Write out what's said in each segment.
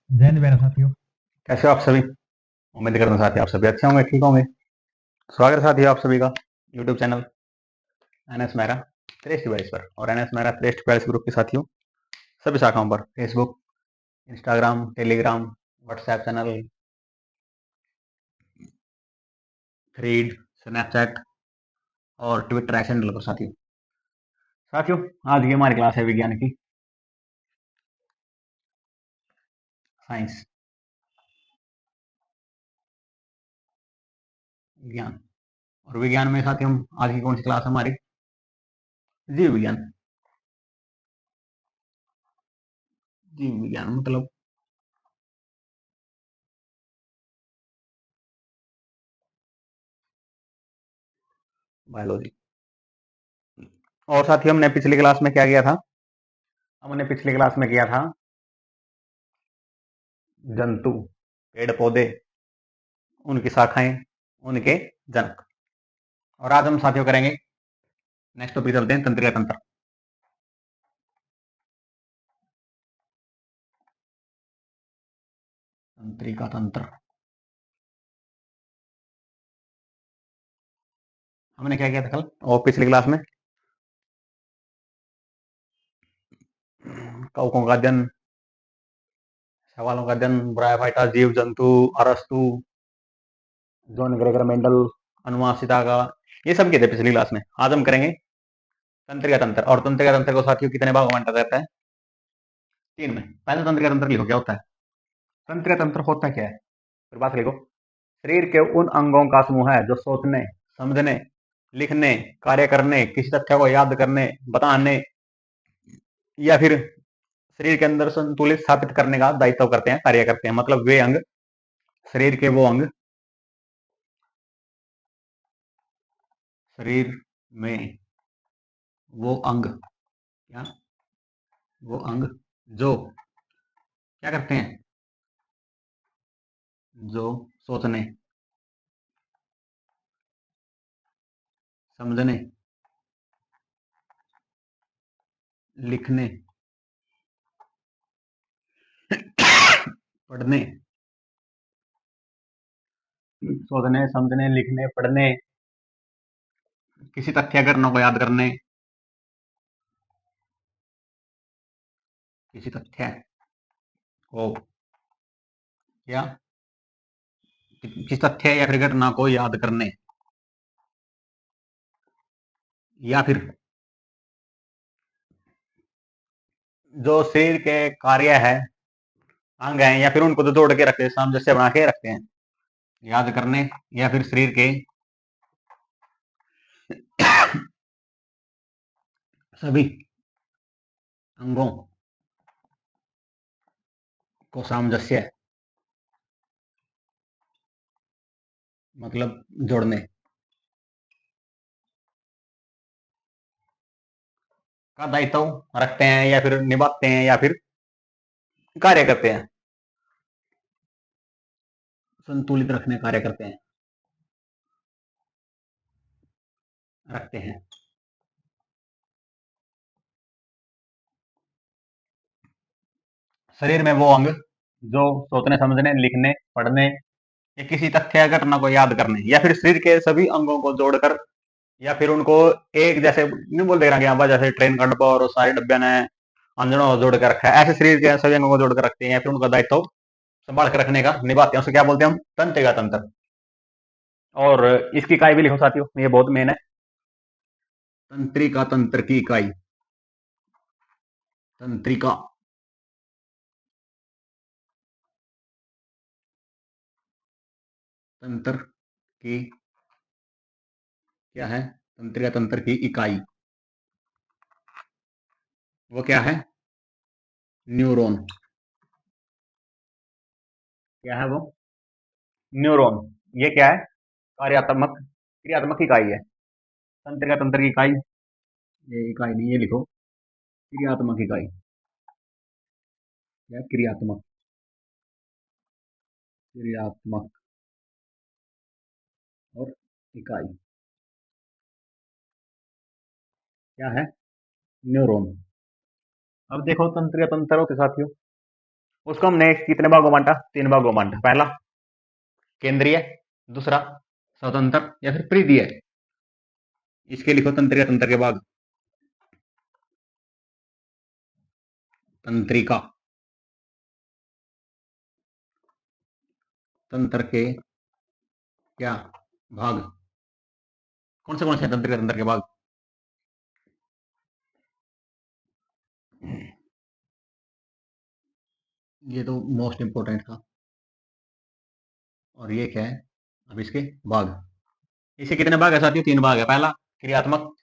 जय हिंद मेरे साथियों। कैसे हो आप सभी? उम्मीद करता हूँ साथी आप सभी अच्छे होंगे, ठीक होंगे। स्वागत है साथियों आप सभी का यूट्यूब चैनल एनएस मेहरा श्रेष्ठ डिवाइस पर और एनएस मेहरा श्रेष्ठ डिवाइस ग्रुप के साथियों सभी शाखाओं पर Facebook, Instagram, Telegram, WhatsApp channel, thread, Snapchat और ट्विटर ऐसे हैंडल पर साथियों। साथियों, आज की हमारी क्लास है विज्ञान की, साइंस, विज्ञान। और विज्ञान में साथियों हम आज की कौन सी क्लास है हमारी? जीव विज्ञान। जीव विज्ञान मतलब बायोलॉजी। और साथियों हमने पिछली क्लास में क्या किया था? हमने पिछली क्लास में किया था जंतु, पेड़ पौधे, उनकी शाखाएं, उनके जनक। और आज हम साथियों करेंगे, नेक्स्ट टॉपिक चलते हैं तंत्रिका तंत्र। तंत्रिका तंत्र हमने क्या किया था कल और पिछली क्लास में? कवकों का अध्ययन, सवालों का अध्ययन, ब्रायोफाइटा, जीव जंतु, अरस्तु, जॉन ग्रेगर मेंडल, अनुवांशिकता का, ये सब किए थे पिछली क्लास में। आज हम करेंगे तंत्रिका तंत्र। और तंत्रिका तंत्र को साथियों कितने भागों में बांटा जाता है? तीन में। पहले तंत्रिका तंत्र लिखो, क्या होता है? तंत्रिका तंत्र होता क्या है, फिर बात लिखो। शरीर के उन अंगों का समूह है जो सोचने, समझने, लिखने, कार्य करने, किसी तथ्य को याद करने, बताने या फिर शरीर के अंदर संतुलित स्थापित करने का दायित्व करते हैं, कार्य करते हैं। मतलब वे अंग, शरीर के वो अंग, शरीर में वो अंग, क्या, वो अंग जो क्या करते हैं, जो सोचने, समझने, लिखने, पढ़ने, सोचने, समझने, लिखने, पढ़ने, किसी तथ्य घटना को याद करने, किसी तथ्य को या किसी तथ्य या फिर घटना को याद करने, या फिर जो शरीर के कार्य है, अंग है, या फिर उनको तो जोड़ के रखते हैं, सामंजस्य बना के रखते हैं, याद करने, या फिर शरीर के सभी अंगों को सामंजस्य मतलब जोड़ने का दायित्व रखते हैं, या फिर निभाते हैं, या फिर कार्य करते हैं, संतुलित रखने कार्य करते हैं, रखते हैं। शरीर में वो अंग जो सोचने, समझने, लिखने, पढ़ने या किसी तथ्य या घटना को याद करने, या फिर शरीर के सभी अंगों को जोड़कर, या फिर उनको एक जैसे नहीं बोल दे रहा कि यहाँ जैसे ट्रेन का डब्बा और सारे डब्बे ने अंजनों को जोड़ कर रखा है, ऐसे शरीर के सभी अंगों को जोड़ कर रखते हैं, या फिर उनका दायित्व संभाल कर रखने का निभाते हैं। उसे क्या बोलते हैं हम? तंत्रिका तंत्र। और इसकी इकाई भी लिखो साथियों, ये बहुत मेन है। तंत्रिका तंत्र की इकाई, तंत्रिका तंत्र की क्या है? तंत्रिका तंत्र की इकाई वो क्या है? न्यूरॉन। क्या है वो? न्यूरॉन। ये क्या है? कार्यात्मक, क्रियात्मक इकाई है। तंत्रिका तंत्र की इकाई, ये इकाई नहीं, ये लिखो क्रियात्मक इकाई, या क्रियात्मक, क्रियात्मक और इकाई क्या है? न्यूरॉन। अब देखो तंत्रिका तंत्र होते साथियों, उसको हमने कितने भागों में बांटा? 3 भागों में बांटा। पहला केंद्रीय, दूसरा स्वतंत्र या फिर परिधीय। इसके लिखो तंत्रिका तंत्र के भाग। तंत्रिका तंत्र के क्या भाग? कौन से हैं तंत्रिका तंत्र के भाग? ये तो मोस्ट इंपोर्टेंट था। और ये क्या है? अब इसके भाग। इसके कितने भाग है साथियों? 3 भाग है। पहला क्रियात्मक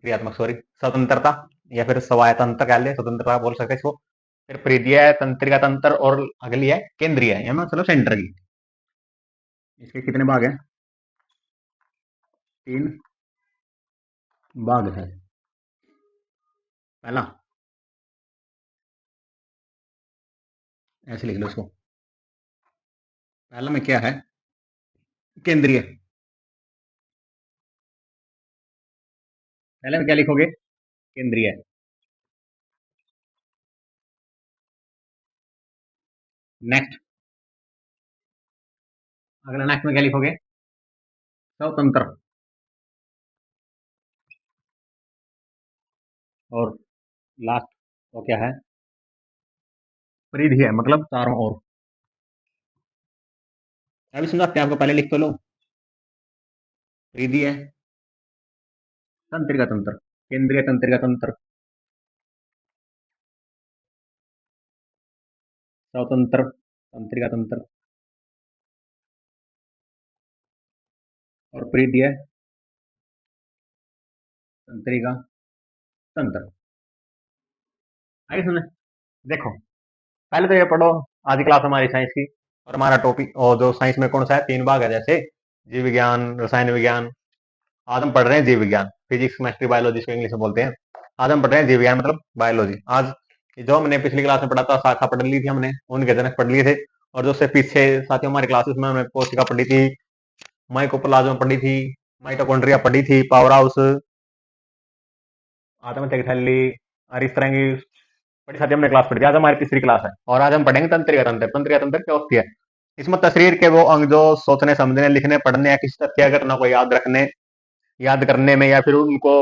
क्रियात्मक सॉरी स्वतंत्रता या फिर स्वायत्तता कह ले, स्वतंत्रता बोल सकते हैं इसको। फिर परिधीय है, तंत्रिका तंत्र, और अगली है केंद्रीय है, मतलब सेंटर की। इसके कितने भाग हैं? 3 भाग है। पहला ऐसे लिख लो इसको। पहला में क्या है? केंद्रीय। पहले में क्या लिखोगे? केंद्रीय। नेक्स्ट, अगला नेक्स्ट में क्या लिखोगे? स्वतंत्र। और लास्ट वो क्या है? परिधीय, मतलब चारों ओर। अभी समझाते हैं आपको, पहले लिख तो लो। परिधीय, तंत्रिका तंत्र, केंद्रीय तंत्रिका तंत्र, स्वतंत्र तंत्रिका तंत्र, और परिधीय तंत्रिका तंत्र। आगे सुने, देखो पहले तो ये पढ़ो, आज की क्लास हमारी साइंस की। और हमारा टॉपिक, और जो साइंस में कौन सा है? 3 भाग है, जैसे जीव विज्ञान, रसायन विज्ञान। आज हम पढ़ रहे हैं जीव विज्ञान, फिजिक्स केमिस्ट्री बायोलॉजी इसको इंग्लिश में बोलते हैं। आज हम पढ़ रहे हैं जीव विज्ञान मतलब बायोलॉजी। आज जो हमने पिछली क्लास में पढ़ा था, शाखा पढ़ ली थी हमने, उनके जनक पढ़ लिए थे। और जो उससे पीछे साथियों हमारी क्लासेस में हमने कोशिका पढ़ी थी, माइकोप्लाज्मा पढ़ी थी, माइटोकॉन्ड्रिया पढ़ी थी, पावर हाउस, आत्म थैली, और इस तरह की बड़ी साथी हमने क्लास पढ़ी थी। आज हमारी तीसरी क्लास है और आज हम पढ़ेंगे तंत्रिका तंत्र। तंत्रिका तंत्र क्या होती है? इसमें शरीर के वो अंग जो सोचने, समझने, लिखने, पढ़ने या किसी तथ्य घटना को याद करने में, या फिर उनको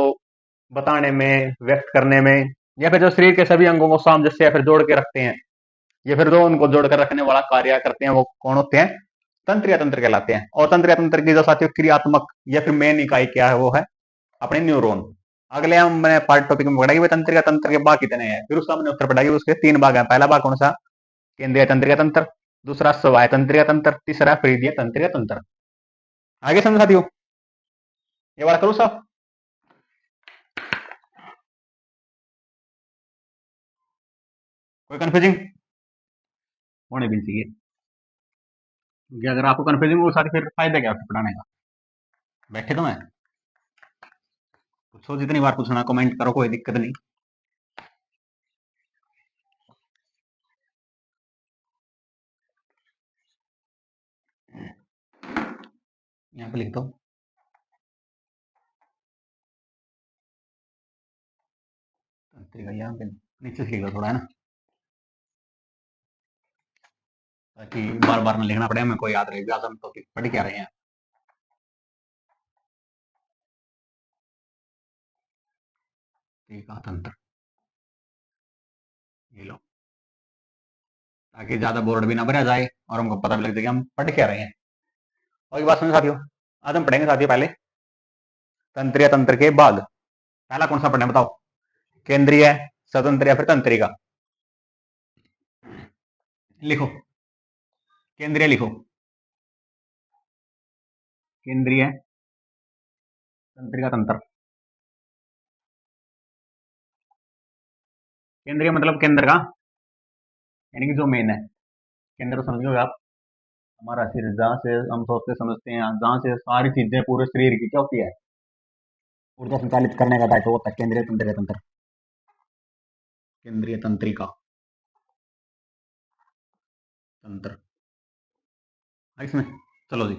बताने में, व्यक्त करने में, या फिर जो शरीर के सभी अंगों को सामंजस्य या फिर जोड़ के रखते हैं, या फिर जो उनको जोड़कर रखने वाला कार्य करते हैं, वो कौन होते हैं? तंत्रिका तंत्र कहलाते हैं। और तंत्रिका तंत्र की जो साथियों क्रियात्मक या फिर मेन इकाई क्या है? वो है अपने न्यूरॉन। अगले हमने पार्ट टॉपिक में पढ़ा कि तंत्रिका तंत्र के भाग कितने हैं, फिर उसका हमने उत्तर पढ़ा कि उसके 3 भाग हैं। पहला भाग कौन सा? केंद्रीय तंत्रिका तंत्र, दूसरा स्वाय तंत्रिका तंत्र, तीसरा परिधीय तंत्रिका तंत्र। आगे समझ साथियों, ये वाला करो साहब। कोई कंफ्यूजिंग होने भी नहीं चाहिए, क्योंकि अगर आपको कंफ्यूजिंग हो साथी, फिर फायदा क्या है पढ़ाने का? बैठे तो मैं, पूछो जितनी बार पूछना, कमेंट करो, कोई दिक्कत नहीं। यहाँ पे लिख दो, तंत्रिका यहाँ पे नीचे से लिख दो थोड़ा, है ना, ताकि बार बार न लिखना पड़े, हमें कोई याद रहे। आज हम टॉपिक पढ़ क्या रहे हैं? तंत्रिका तंत्र, ये लो, ताकि ज्यादा बोर्ड भी ना भरा जाए और हमको पता भी लग जाए कि हम पढ़ क्या रहे हैं। और एक बात सुनो साथियों, आज हम पढ़ेंगे साथियों पहले तंत्रिका तंत्र के भाग। पहला कौन सा पढ़ना है बताओ? केंद्रीय, स्वतंत्र या फिर तंत्रिका? लिखो, केंद्रीय लिखो। केंद्रीय तंत्रिका तंत्र। केंद्रीय मतलब केंद्र का, यानी कि जो मेन है। केंद्र को समझोगे आप? हमारा शरीर, जहाँ से हम सोचते समझते हैं, जहाँ से सारी चीजें पूरे शरीर की क्या होती है? ऊर्जा संचालित करने का दायित्व होता है केंद्रीय तंत्रिका तंत्र। केंद्रीय तंत्रिका तंत्र, इसमें चलो जी।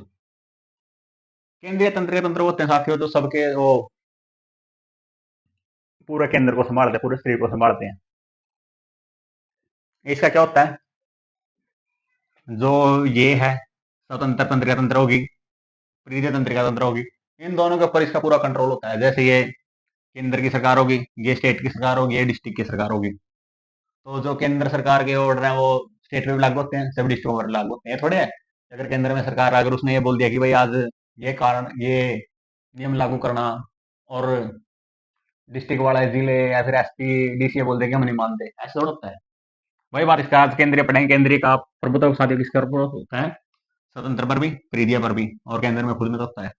केंद्रीय तंत्रिका तंत्र होते हैं साथियों जो सबके वो पूरे केंद्र को संभालते हैं, पूरे शरीर को संभालते हैं। इसका क्या होता है, जो ये है स्वतंत्र तंत्रिका तंत्र होगी, परिधीय तंत्रिका तंत्र होगी, इन दोनों के ऊपर इसका पूरा कंट्रोल होता है। जैसे ये केंद्र की सरकार होगी, ये स्टेट की सरकार होगी, ये डिस्ट्रिक्ट की सरकार होगी। तो जो केंद्र सरकार के ऑर्डर है वो स्टेट में भी लागू होते हैं, सभी डिस्ट्रिक्टों पर लागू होते हैं। थोड़े है अगर केंद्र में सरकार अगर उसने ये बोल दिया कि भाई आज ये कारण ये नियम लागू करना, और डिस्ट्रिक्ट वाला जिले या फिर एसपी डीसी बोल दे कि हम नहीं मानते, ऐसा थोड़ा होता है। वही बात इसका आज केंद्रीय पढ़ेंगे, केंद्रीय का प्रभुत्व साथियों किसके ऊपर होता है, स्वतंत्र पर भी, परिधीय पर भी, और केंद्र में खुद में तो होता है।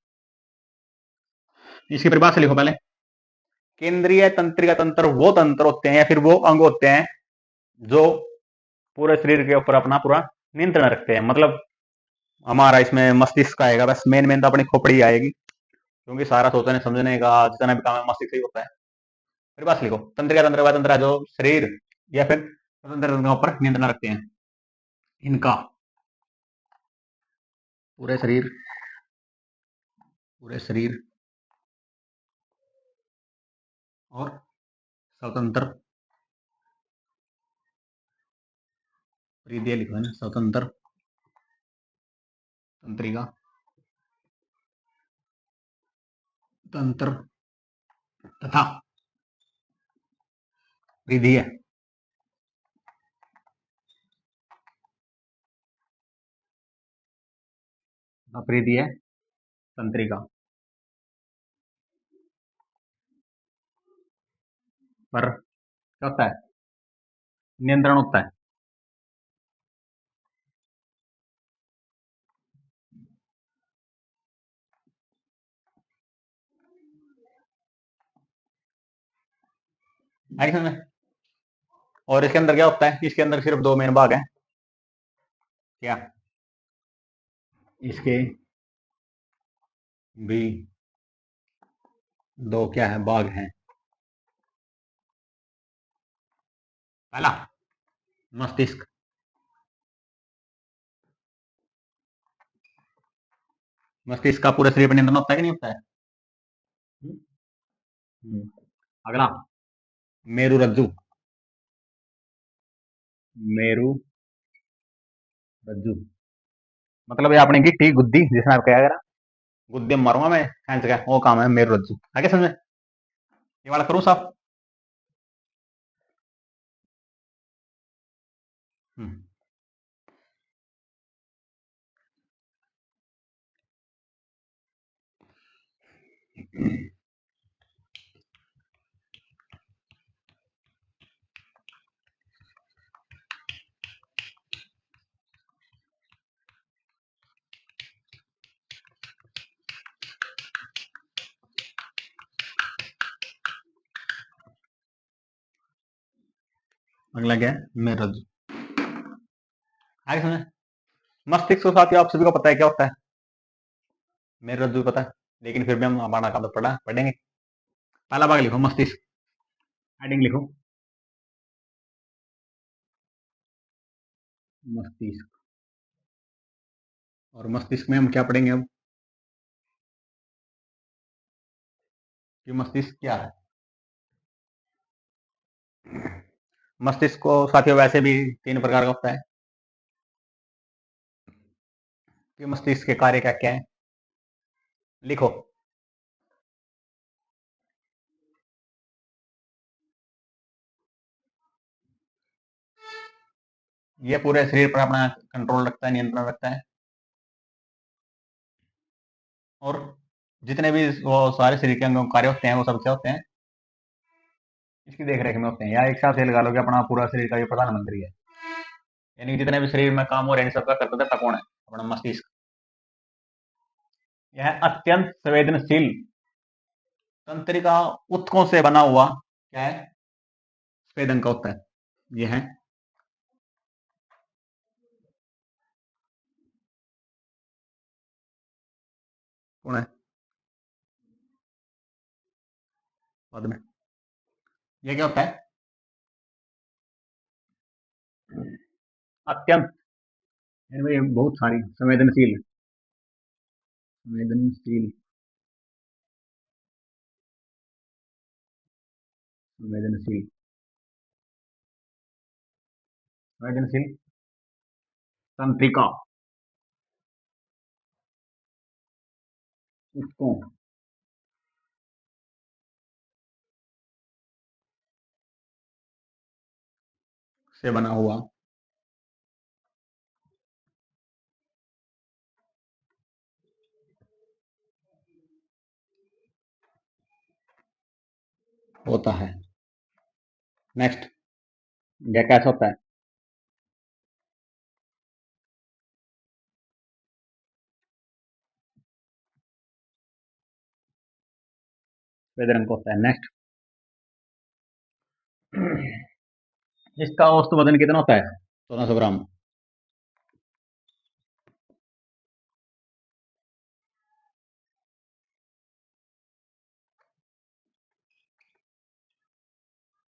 इसकी परिभाषा लिखो पहले। केंद्रीय तंत्रिका तंत्र वो तंत्र होते हैं या फिर वो अंग होते हैं जो पूरे शरीर के ऊपर अपना पूरा नियंत्रण रखते हैं। मतलब हमारा इसमें मस्तिष्क आएगा, बस मेन मेन तो अपनी खोपड़ी आएगी, क्योंकि सारा सोचने समझने का जितना भी काम है मस्तिष्क ही होता है। फिर बात लिखो, तंत्रिका तंत्र वह तंत्र है जो शरीर या फिर स्वतंत्र तंत्रों पर नियंत्रण रखते हैं। इनका पूरे शरीर, पूरे शरीर और स्वतंत्र, परिधीय लिखो है ना, स्वतंत्र तंत्रिका तंत्र तथा परिधीय अपरिधीय तंत्रिका पर क्या होता है, नियंत्रण होता है। है समझ में? और इसके अंदर क्या होता है, इसके अंदर सिर्फ दो मेन भाग हैं। क्या, इसके भी दो क्या है, भाग हैं। पहला मस्तिष्क, मस्तिष्क का पूरे शरीर पर नियंत्रण होता है कि नहीं होता है। हम्म, हम्म। अगला मेरु रज्जु, मेरु रज्जु मतलब ये आपने गिट्टी गुद्दी जिसमें आप क्या करा, गुद्दे में मारूंगा मैं खेच का, वो काम है मेरु रज्जु। आगे समझ में, ये वाला करूँ साफ। हम्म, अगला क्या है, मेरु रज्जु। आगे समझ में? मस्तिष्क के साथ ही आप सभी को पता है क्या होता है, मेरु रज्जु पता है, लेकिन फिर भी हम हमारा काम तो पढ़ेंगे। पहला भाग लिखो मस्तिष्क, हेडिंग लिखो मस्तिष्क। और मस्तिष्क में हम क्या पढ़ेंगे अब, कि मस्तिष्क क्या है। मस्तिष्क को साथियों वैसे भी तीन प्रकार का होता है, कि मस्तिष्क के कार्य क्या क्या है, लिखो। ये पूरे शरीर पर अपना कंट्रोल रखता है, नियंत्रण रखता है, और जितने भी वो सारे शरीर के अंगों कार्य होते हैं वो सब क्या होते हैं, इसकी देख रेख में होते हैं। या एक साथ ये लगा लो कि अपना पूरा शरीर का ये प्रधानमंत्री है, यानी जितने भी शरीर में काम हो रहे हैं सबका करता था कौन है, अपना मस्तिष्क। यह अत्यंत संवेदनशील तंत्रिका उत्कों से बना हुआ क्या है, स्वेदन का होता है। यह है कौन है, बाद में यह क्या होता है, अत्यंत, यानी बहुत सारी संवेदनशील, संवेदनशील, संवेदनशील संवेदनशील तंत्रिका ऊतकों से बना हुआ होता है। नेक्स्ट, यह कैसा होता है? सफेद रंग का होता है। नेक्स्ट, इसका औसत वजन कितना होता है? 1400 ग्राम।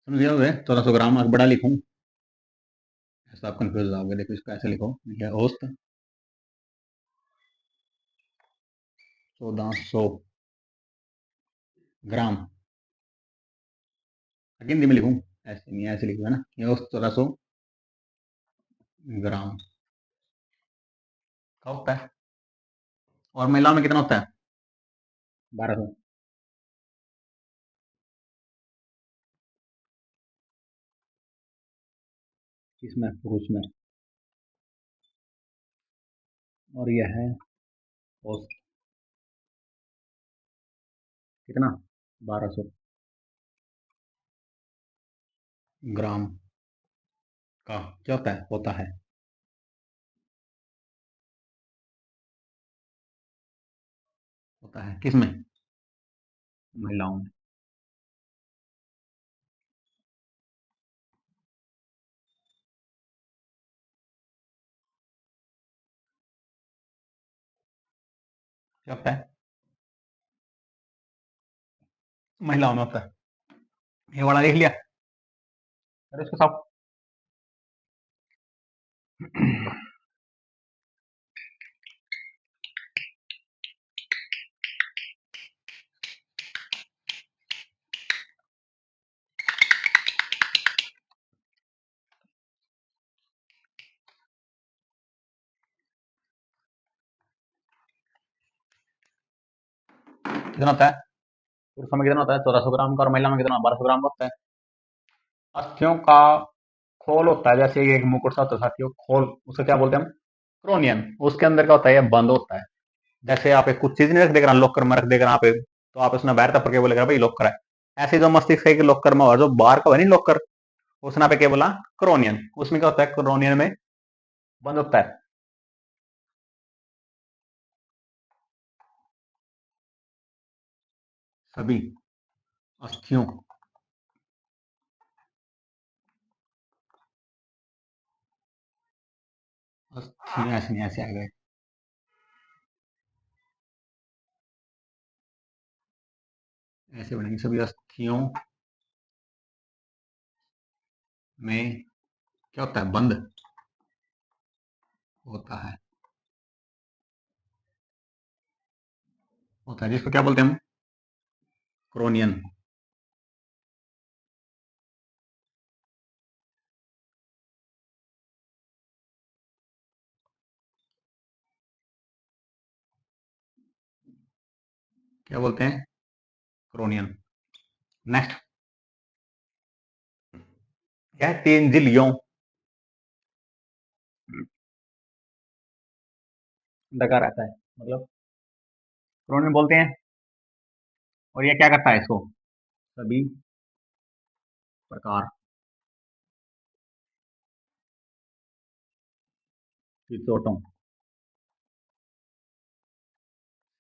समझ गया होगे? 1400 ग्राम बड़ा लिखूं, ऐसा आप कंफ्यूज जाओगे। देखो इसको ऐसे लिखो, यह औसत 1400 ग्राम। हिंदी में लिखूं, ऐसे नहीं, ऐसे लिखूंगा ना, ये औसत 1400 ग्राम का होता है। और महिलाओं में कितना होता है? 1200। किसमें? पुरुष में। और यह है औसत कितना? 1200 ग्राम का क्या होता है? होता है, होता है किसमें? महिलाओं में। क्या होता है? महिलाओं में होता है। ये वाला लिख लिया? अरे इसको साफ कितना होता है? पुरुषों में कितना होता है? 1400 ग्राम का। और महिला में कितना? 1200 ग्राम का होता है। अस्थियों का खोल होता है, जैसे एक मुकुट सा होता है साथियों, खोल, उसे क्या बोलते हैं हम? क्रोनियन। उसके अंदर क्या होता है? ये बंद होता है। जैसे आप एक कुछ चीज नहीं रख देगा, लॉकर में रख देगा आप एक, तो आप उसने बाहर तक के बोलेगा भाई लॉकर है। ऐसे जो मस्तिष्क है कि लॉकर में, और जो बाहर का है नहीं लॉकर, उसने पे क्या बोला? क्रोनियन। उसमें क्या होता है? क्रोनियन में बंद होता है। सभी अस्थियों, अस्थियां ऐसे नहीं, ऐसे आ गए, ऐसे बनेंगे। सभी अस्थियों में क्या होता है? बंद होता है। होता है जिसको क्या बोलते हैं हम? क्रोनियन। क्या बोलते हैं? क्रोनियन। नेक्स्ट, क्या है? 3 जिलियों लगा रहता है, मतलब क्रोनियन बोलते हैं। और ये क्या करता है? इसको सभी प्रकार की चोटों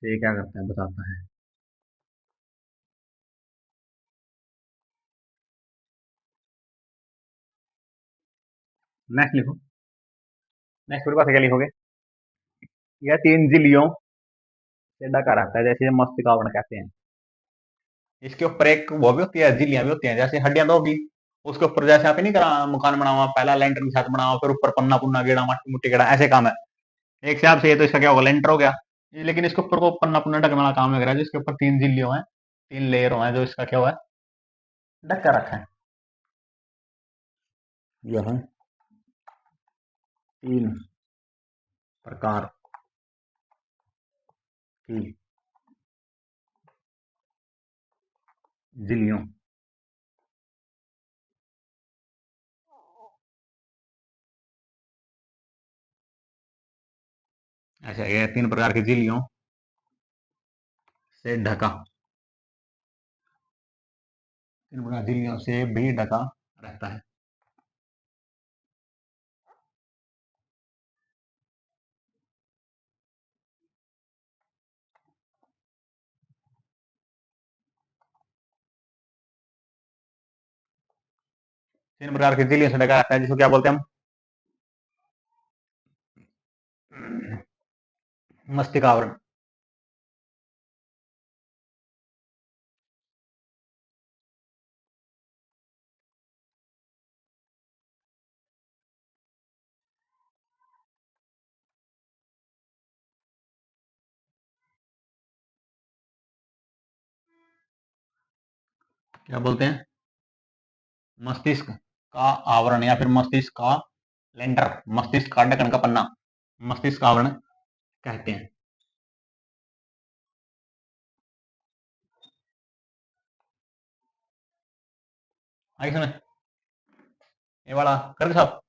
से क्या करता है? बताता है। नेक्स्ट लिखो। नेक्स्ट पूरी बात क्या लिखोगे? यह 3 जिलियों से ढका रहता है, जैसे मस्तिष्क आवरण कहते हैं। इसके ऊपर एक वो भी होती है, झिल्लियां भी होती हैं, जैसे हड्डियां तो होगी। उसके ऊपर जैसे आप ही नहीं करा मकान बना हुआ, पहला लेंटर के साथ बना हुआ, फिर ऊपर पन्ना पुन्ना गेड़ा, मट्टी मुट्टी गेड़ा, ऐसे काम है। एक हिसाब से ये तो इसका क्या होगा? लेंटर हो गया। लेकिन इसके ऊपर को पन्ना पुन्ना ढकने वाला काम लग रहा है, जिसके ऊपर 3 जिल्लियों हैं, 3 लेयर हैं, जो इसका क्या हुआ है? ढक कर रखा है। यह है तीन प्रकार की झिल्लियों। अच्छा, ये 3 प्रकार की झिल्लियों से ढका, 3 प्रकार की झिल्लियों से भी ढका रहता है। तीन प्रकार की झिल्लियों से ढका रहता है, जिसको क्या बोलते हैं हम? मस्तिष्क आवरण। क्या बोलते हैं? मस्तिष्क का आवरण या फिर मस्तिष्क का लेंटर, मस्तिष्क का ढक्कन का पन्ना, मस्तिष्क का आवरण कहते हैं। आई सुने, ये वाला कर दे साहब।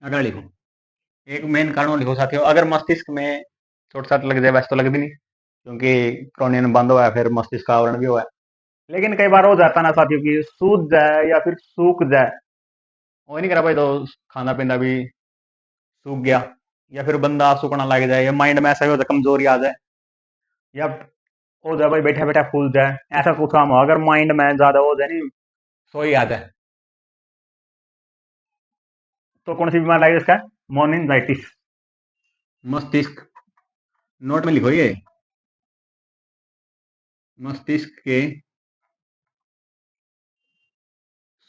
अगला लिखो, एक मेन कारण लिखो साथियों। अगर मस्तिष्क में चोट साट लग जाए, वैसे तो लग भी नहीं, क्योंकि क्रोनियन बंद हुआ है, फिर मस्तिष्क का आवरण भी हुआ है। लेकिन कई बार हो जाता ना साथियों कि सूज जाए या फिर सूख जाए, वो नहीं करा भाई, तो खाना पीना भी सूख गया, या फिर बंदा सूखना लग जाए, या माइंड में ऐसा भी हो जाए कमजोरी आ जाए, या हो जाए भाई बैठा बैठा फूल जाए, ऐसा कुछ काम हो, अगर माइंड में ज्यादा हो जाए, नहीं सोई आ जाए, तो कौन सी बीमारी लगेगी इसका? मोनिंजाइटिस। मस्तिष्क, नोट में लिखो ये, मस्तिष्क के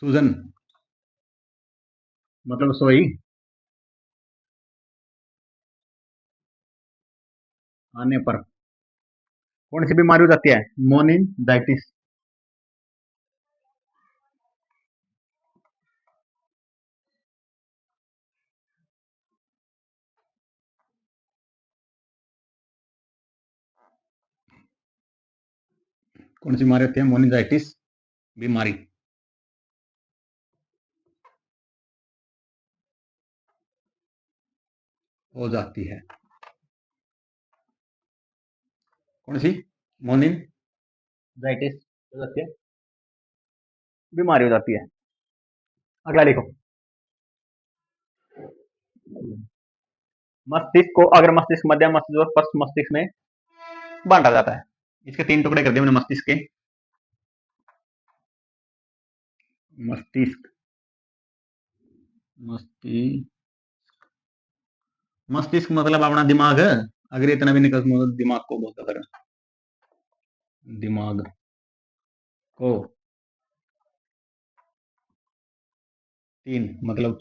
सूजन मतलब सोई आने पर कौन सी बीमारी हो जाती है? मोनिंजाइटिस। कौन सी बीमारी होती है? मोनिंजाइटिस बीमारी हो जाती है। कौन सी? मोनिंजाइटिस हो जाती है, बीमारी हो जाती है। अगला लिखो, मस्तिष्क को अगर मस्तिष्क, मध्य मस्तिष्क और पश्च मस्तिष्क में बांटा जाता है। इसके 3 टुकड़े कर दिए मैंने मस्तिष्क के। मस्तिष्क, मस्तिष्क, मस्तिष्क मतलब अपना दिमाग है। अगर इतना भी निकल तो दिमाग को बोलता था, दिमाग को 3 मतलब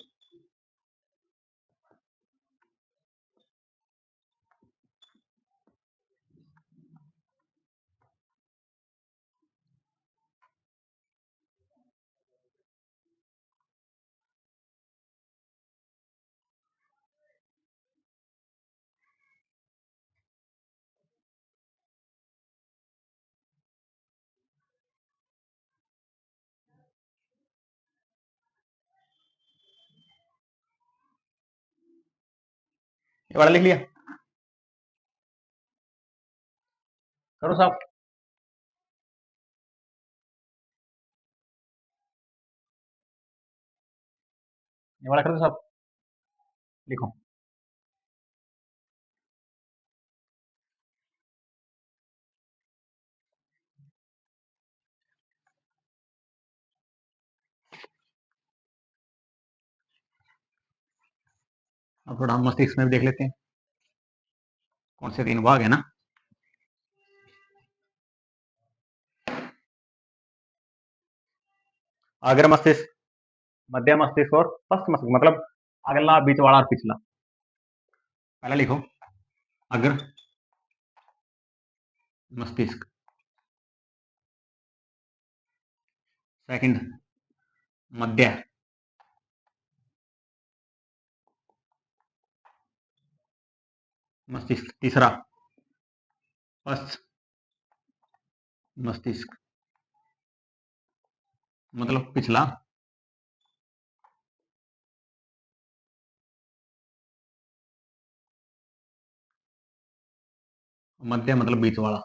ये वाला लिख लिया, करो साहब। ये वाला कर दो साहब, लिखो। अब थोड़ा हम मस्तिष्क में भी देख लेते हैं कौन से 3 भाग है ना। अग्र मस्तिष्क, मध्य मस्तिष्क और पश्च मस्तिष्क, मतलब अगला, बीच वाला और पिछला। पहला लिखो अग्र मस्तिष्क, सेकंड मध्य मस्तिष्क, तीसरा पश्च मस्तिष्क, मतलब पिछला। मध्य मतलब बीच वाला।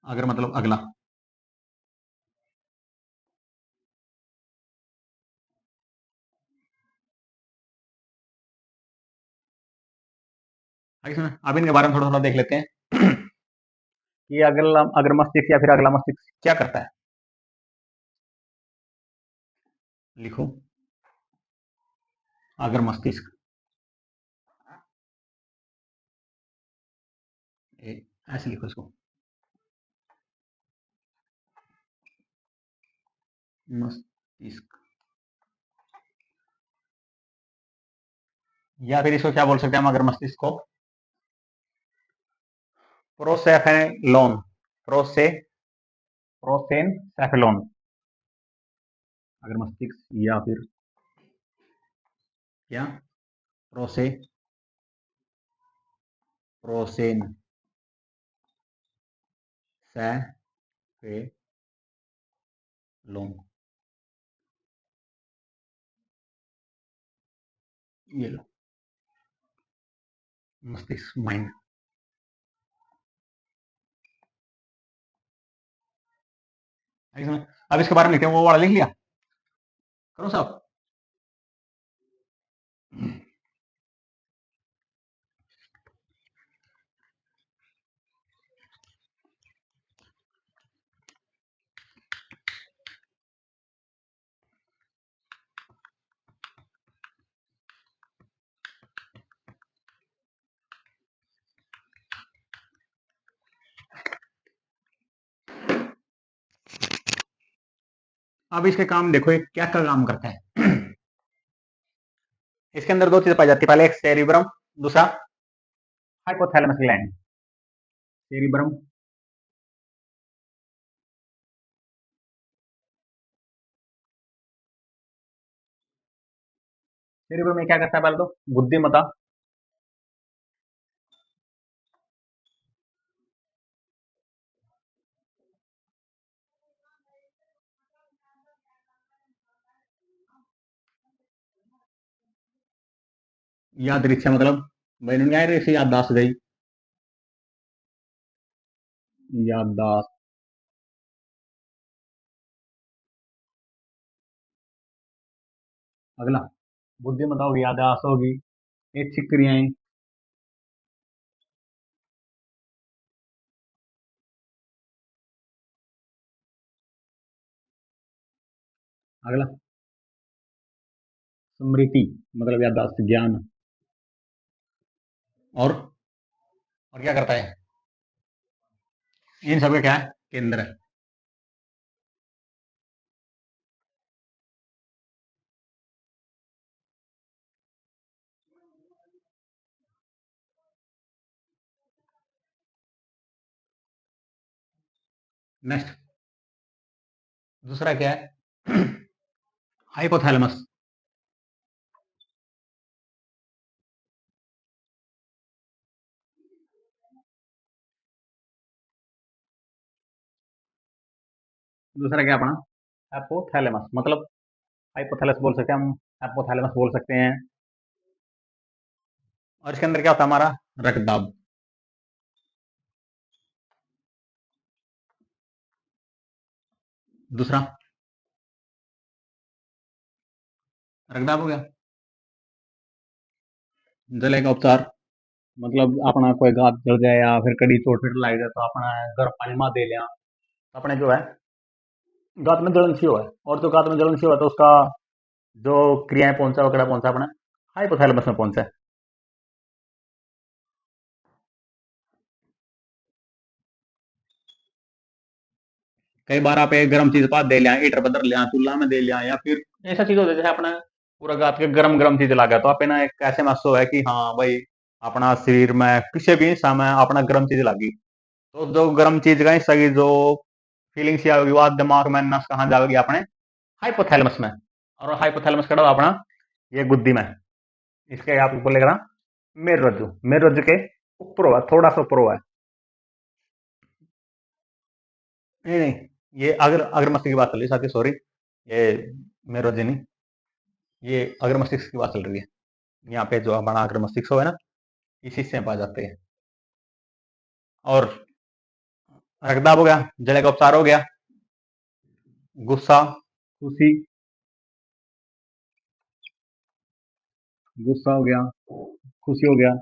अग्र मतलब अगला। अब इनके बारे में थोड़ा थोड़ा देख लेते हैं कि अगला, अग्र मस्तिष्क या फिर अगला मस्तिष्क क्या करता है। लिखो अग्र मस्तिष्क, ऐसे लिखो इसको, मस्तिष्क, या फिर इसको क्या बोल सकते हैं हम अगर मस्तिष्क को, प्रोसेफेलोन, प्रोसे प्रोसेनसेफेलोन अगर मस्तिष्क, या फिर क्या, प्रोसे प्रोसेन सेफेलोन, ये लो मस्तिष्क, माइंड। अब इसके बारे में लिखते हैं, वो वाला लिख लिया, करो साहब। अब इसके काम देखो, एक क्या क्या काम करता है। इसके अंदर 2 चीजें पाई जाती है, पहले एक सेरिब्रम, दूसरा हाइपोथैलेमस ग्लैंड। सेरिब्रम, सेरिब्रम में क्या करता है, पहले तो बुद्धिमत्ता, याद दृश्य, मतलब मैंने नहीं आया, याददाश्त गई, याददाश्त। अगला बुद्धिमत्ता होगी, याददाश्त होगी, ऐच्छिक क्रियाएं, अगला स्मृति, मतलब याददाश्त, ज्ञान, और क्या करता है, इन सब का क्या है, केंद्र है। नेक्स्ट, दूसरा क्या है, हाइपोथैलेमस, दूसरा क्या अपना, हाइपोथैलेमस, मतलब हाइपोथैलेमस बोल सकते हैं हम, हाइपोथैलेमस बोल सकते हैं। और इसके अंदर क्या होता है हमारा, रक्तदाब। दूसरा रक्तदाब हो गया। जले का उपचार, मतलब अपना कोई घात जल जाए या फिर कड़ी चोट फिट लग जाए तो अपना गर्म पानी में दे लिया, अपने जो है गात में ज्वलनशील है, और जो गात में ज्वलनशील है तो उसका जो क्रियाएं पहुंचा वो कड़ा पहुंचा अपना हाइपोथैलेमस में पहुंचा है। कई बार आप एक गर्म चीज पास दे लिया, हीटर पर धर लिया, चूल्हा में दे लिया, या फिर ऐसा चीज होता है जैसे अपना पूरा गात के गरम गरम चीज लगा, तो आप ना एक ऐसे महसूस है कि हाँ भाई अपना शरीर में किसी भी हिस्सा में अपना गर्म चीज लगी, तो जो गर्म चीज का हिस्सा की जो फीलिंग्स या विवाद दिमाग में नस कहाँ जाएगी अपने हाइपोथैलेमस में, और हाइपोथैलेमस कड़ा अपना ये गुद्दी में, इसके आप ऊपर लेकर मेरुरज्जु, मेरुरज्जु के ऊपर हुआ, थोड़ा सा ऊपर हुआ है। नहीं नहीं, ये अगर अगर मस्तिष्क की बात चल रही है साथी, सॉरी, ये मेरुरज्जु नहीं, ये अगर मस्तिष्क की बात चल रही है। यहाँ पे जो हमारा अगर मस्तिष्क है ना, इस हिस्से में पा जाते हैं। और रक्तदाब हो गया, जले का उपचार हो गया, गुस्सा, खुशी, गुस्सा हो गया, खुशी हो गया।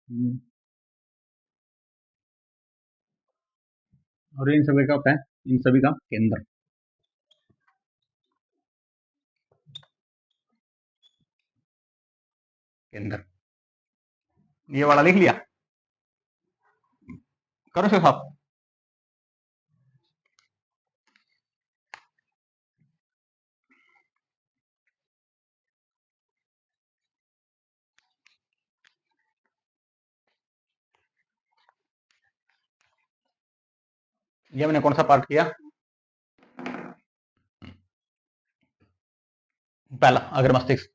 हम्म, और इन सभी का होता है, इन सभी का केंद्र, केंद्र, ये वाला लिख लिया, करो शेख साहब। ये मैंने कौन सा पार्ट किया, पहला अगर मस्तिष्क,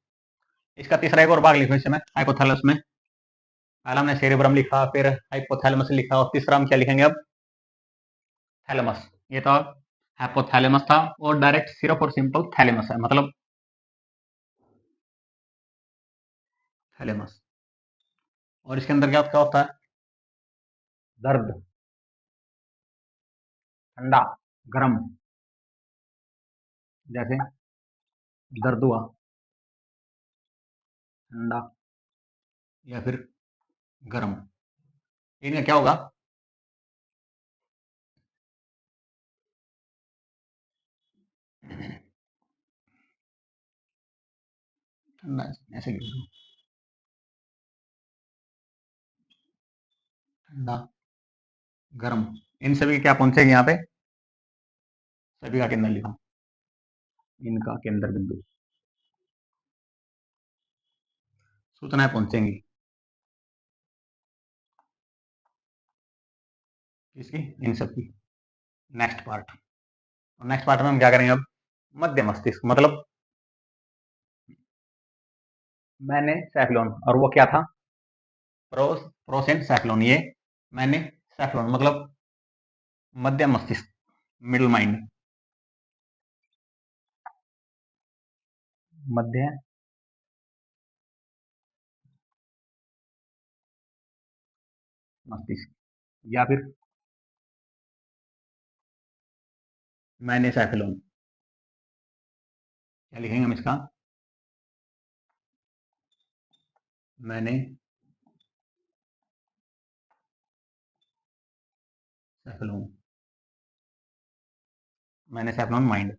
इसका तीसरा एक और भाग लिखो इसमें हाइपोथैलेमस में। पहला हमने सेरेब्रम लिखा, फिर हाइपोथैलेमस लिखा, और तीसरा हम क्या लिखेंगे अब, थैलेमस। ये तो हाइपोथैलेमस था, और डायरेक्ट सिर्फ और सिंपल थैलेमस है, मतलब थैलेमस। और इसके अंदर क्या क्या होता है, दर्द, ठंडा, गर्म, जैसे दर्द हुआ, ठंडा, या फिर गर्म, इनका क्या होगा, ठंडा, ऐसे लिख दो, ठंडा, गर्म, इन सभी क्या पहुंचेगी यहाँ पे, सभी का केंद्र लिखा, इनका केंद्र बिंदु, सूचनाएं पहुंचेंगी किसकी, इन सब की। नेक्स्ट पार्ट, नेक्स्ट पार्ट में हम क्या करेंगे अब, मध्य मस्तिष्क, मतलब मैंने सैफलॉन, और वो क्या था, प्रोसेन सैफलॉन, ये मैंने सैफलॉन मतलब मध्य मस्तिष्क, मिडल माइंड, मध्य मस्तिष्क, या फिर मैंने सैफलॉन, क्या लिखेंगे हम इसका, मैंने सैफलॉन, मैंने सैफलॉन माइंड।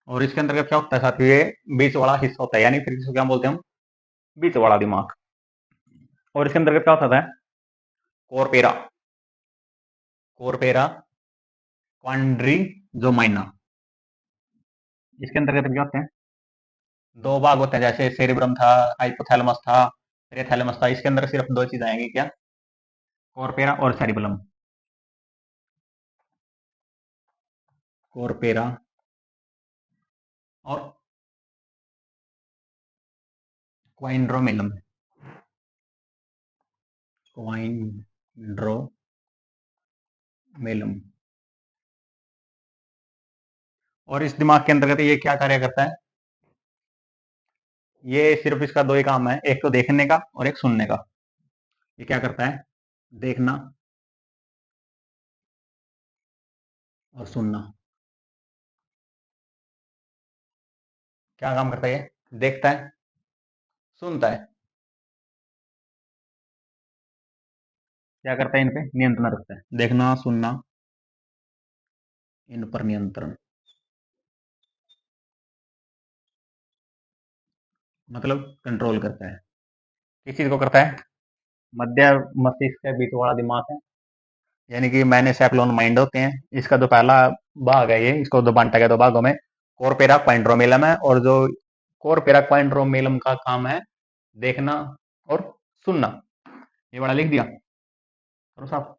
और इसके अंदर क्या होता है साथियों, ये बीच वाला हिस्सा होता है, यानी फिर इसको क्या बोलते हैं हम, बीच वाला दिमाग। और इसके अंदर क्या होता है, कोरपेरा, कोरपेरा क्वाड्री जो माइना, इसके अंतर्गत क्या होते हैं, दो भाग होते हैं, जैसे सेरिब्रम था, हाइपोथैलेमस था, थैलेमस था, इसके अंदर सिर्फ दो चीज आएंगी, क्या, कोरपेरा और सेरिबलम, कोरपेरा और क्वाइंड्रोमेलम, क्वाइंड्रोमेलम। और इस दिमाग के अंतर्गत ये क्या कार्य करता है, ये सिर्फ इसका दो ही काम है, एक तो देखने का और एक सुनने का। ये क्या करता है, देखना और सुनना। क्या काम करता है, ये देखता है, सुनता है, क्या करता है? इन पे नियंत्रण रखता है। देखना, सुनना, इन पर नियंत्रण, मतलब कंट्रोल करता है। किस चीज को करता है? मध्य मस्तिष्क के बीच वाला दिमाग है, यानी कि मैंने सेफलोन माइंड होते हैं। इसका जो पहला भाग है, ये इसको दो बांटा गया दो भागों में, कोरपेरा क्वाड्रोमिलम है। और जो कोरपेरा क्वाड्रोमिलम का काम है देखना और सुनना। ये बड़ा लिख दिया करो साहब।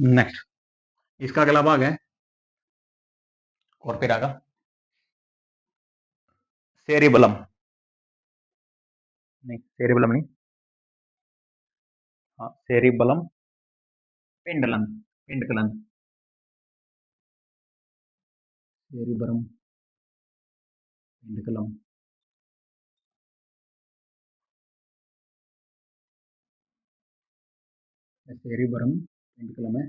नेक्स्ट, इसका अगला भाग है कोरपेरा का सेरिबलम। नहीं, सेरिबलम नहीं, हाँ सेरिबलम, पिंडलन, पिंडकलन, सेरिबरम, पिंडकलम, सेरिबरम, पिंडकलम है।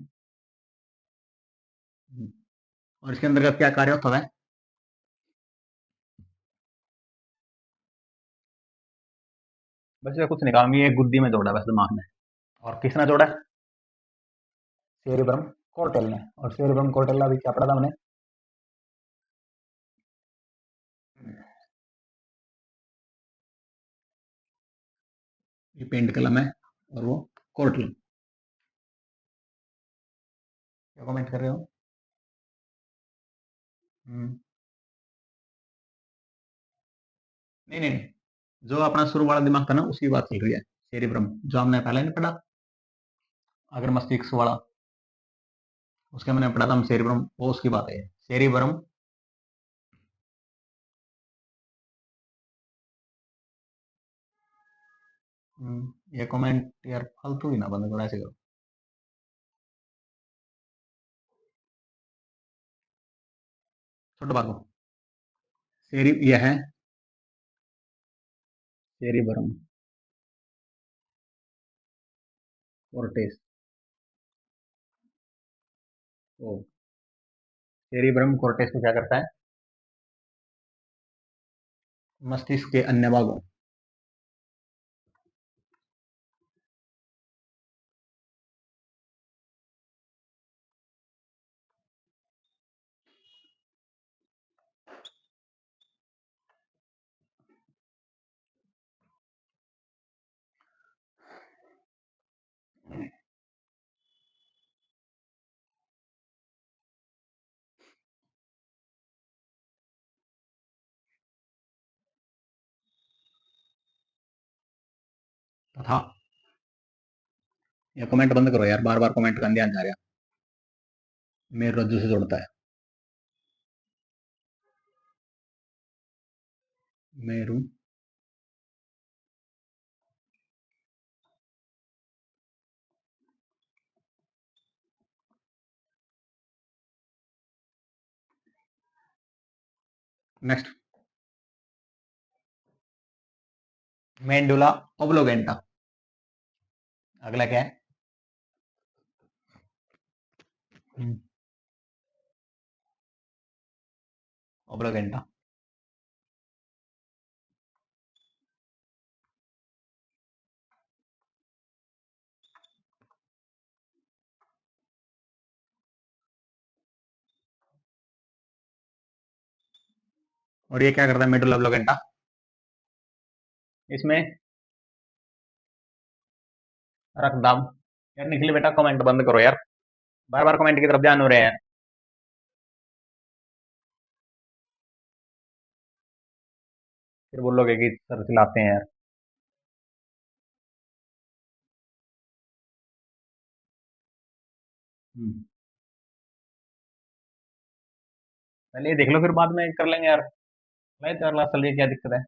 और इसके अंतर्गत क्या कार्य होता है? बस ये कुछ नहीं, काम ये गुद्दी में जोड़ा है बस दिमाग में। और किसने जोड़ा है? सेरिब्रम कोर्टेल ने। और सेरिब्रम कोर्टेल अभी क्या पढ़ा था हमने? ये पेंट कलम है और वो कोर्टल। क्या कमेंट कर रहे हो? नहीं नहीं नहीं, जो अपना शुरू वाला दिमाग था ना, उसकी बात चल रही है। सेरिब्रम जो हमने पहले नहीं पढ़ा, अगर मस्तिष्क वाला, उसके मैंने पढ़ा था हम सेरिब्रम, वो उसकी बात है सेरिब्रम। ये कमेंट यार फालतू ही ना बंद करो, ऐसे करो। छोटा भागो, सेरि यह है सेरिब्रम कोर्टेस। ओ, सेरिब्रम कोर्टेस को क्या करता है? मस्तिष्क के अन्य भागों। तथा, ये कमेंट बंद करो यार, बार बार कमेंट का ध्यान जा रहा है। मेरे रज्जु से जोड़ता है, मेरू। नेक्स्ट, मेंडुला ओब्लोगेंटा। अगला क्या है? ओब्लोगेंटा। और ये क्या करता है मेडुला ओब्लोगेंटा? इसमें रख दाब। यार निकली बेटा, कमेंट बंद करो यार, बार बार कमेंट की तरफ ध्यान हो रहे हैं। फिर बोलोगे कि सर चिल्लाते हैं यार। पहले ये देख लो, फिर बाद में कर लेंगे यार। नहीं तो अगला चलिए, क्या दिक्कत है?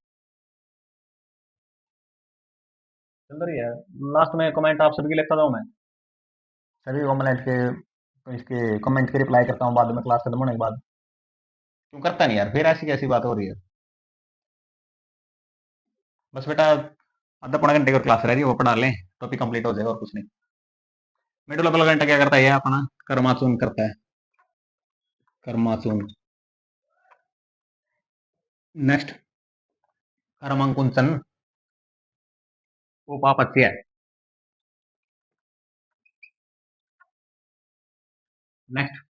चल रही है। लास्ट में कमेंट आप सभी के लिखता हूँ मैं, सभी कमेंट के, इसके कमेंट के रिप्लाई करता हूँ बाद में, क्लास खत्म होने के बाद। क्यों करता नहीं यार? फिर ऐसी कैसी बात हो रही है? बस बेटा आधा पौना घंटे की और क्लास रह रही है, वो पढ़ा लें, टॉपिक कंप्लीट हो जाएगा और कुछ नहीं। मेडुला घंटा क्या करता है? ये अपना कर्माचून करता है, कर्माचून। नेक्स्ट कर्मांकुंचन उपापत्य है। नेक्स्ट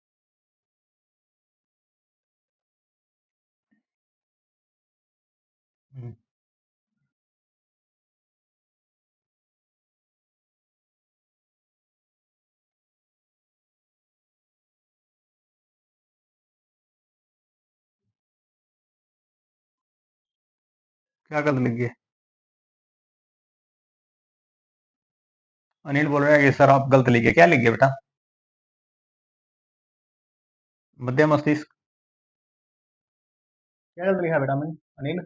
क्या गलत लिख गए? अनिल बोल रहा है कि सर आप गलत लिखे। क्या लिख गए बेटा? मध्य मस्तिष्क। क्या गलत लिखा है बेटा मैंने? अनिल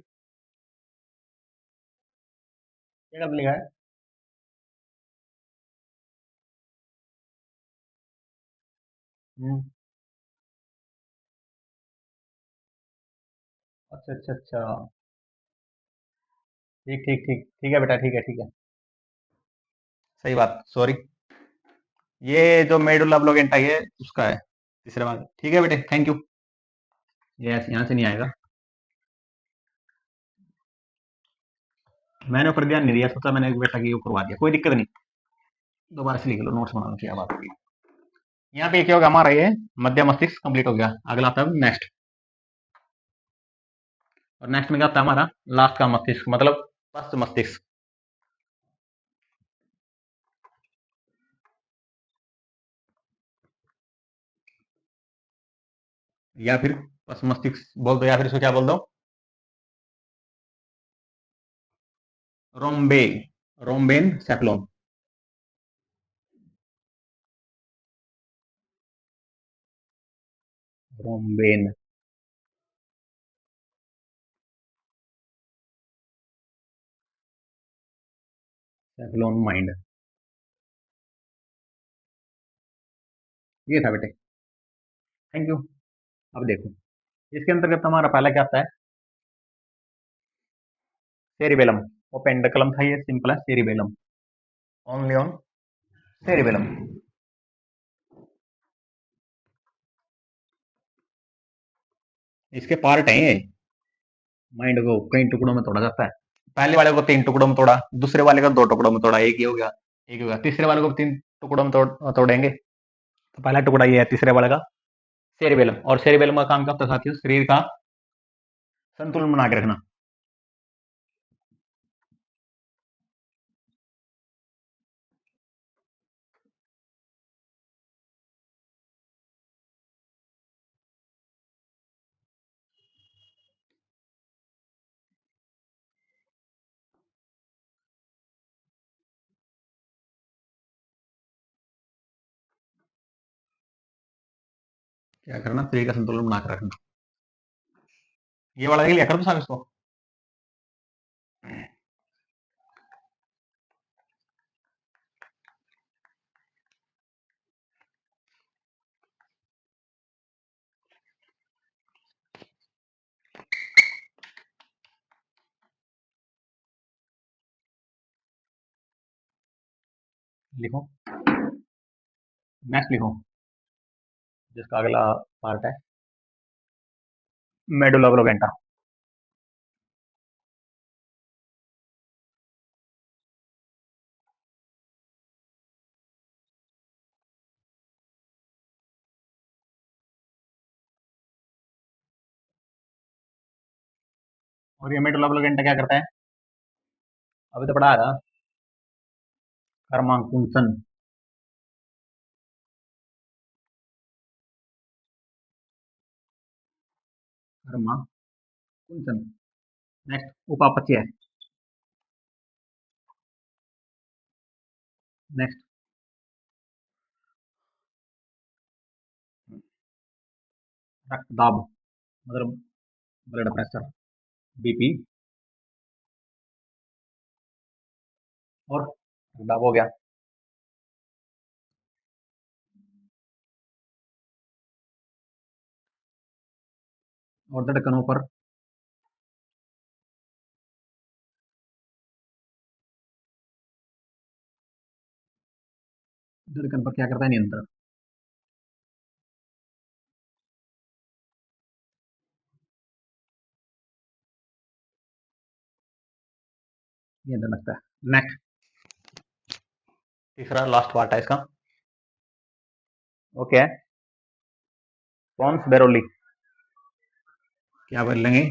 क्या गलत लिखा है? हम्म, अच्छा अच्छा अच्छा। ठीक ठीक ठीक ठीक है बेटा, ठीक है ठीक है। सही बात, सॉरी। ये जो मेडुला ब्लोगेंटा ये उसका है, तीसरे भाग। ठीक है बेटे, थैंक यू। यस, यहाँ से नहीं आएगा। मैंने ऊपर ध्यान नहीं दिया, सोचा मैंने बेटा की वो करवा दिया, कोई दिक्कत नहीं। दोबारा से लिख लो, नोट्स बनाना, क्या बात होगी। यहाँ पे क्या होगा हमारा? ये मध्य मस्तिष्क कंप्लीट हो गया। अगला आता है नेक्स्ट। और नेक्स्ट में क्या आता है हमारा? लास्ट का मस्तिष्क, मतलब पश्च मस्तिष्क, या फिर पश्च मस्तिष्क बोल दो, या फिर इसको क्या बोल दो? रोम्बे, रोम्बेन सेफ्लोन। रोम्बेन सेफ्लोन माइंड। ये था बेटे, थैंक यू। अब देखो, इसके अंतर्गत हमारा पहला क्या आता है? सेरिबेलम। वो पेंडकलम था, ये सिंपल है, सेरिबेलम। Only on cerebellum. इसके पार्ट हैं ये। माइंड को कई टुकड़ों में तोड़ा जाता है। पहले वाले को 3 टुकड़ों में तोड़ा, दूसरे वाले को 2 टुकड़ों में तोड़ा, एक ही हो गया, एक ही हो गया। तीसरे वाले को 3 टुकड़ों में तोड़ेंगे। तो पहला टुकड़ा ये है तीसरे वाले का, सेरिबेलम। और सेरिबेलम का काम क्या होता है साथियों? शरीर का संतुलन बना के रखना। क्या करना? शरीर का संतुलन बना के रखना। ये वाला लिया कर दो साहब इसको। लिखो, नेक्स्ट लिखो, जिसका अगला पार्ट है मेडुला ओब्लोंगेटा। और ये मेडुला ओब्लोंगेटा क्या करता है? अभी तो पढ़ा था, कर्मांकुंचन। कर्मांकुंचन। नेक्स्ट उपापचय। नेक्स्ट रक्तदाब, मतलब ब्लड प्रेशर, बीपी। और रक्तदाब हो गया। और धड़कनों पर धड़कन पर क्या करता है? नियंत्रण। नियंत्रण लगता है। नेक्स्ट, तीसरा लास्ट पार्ट है इसका। Okay, pons varolii. क्या बोल लेंगे?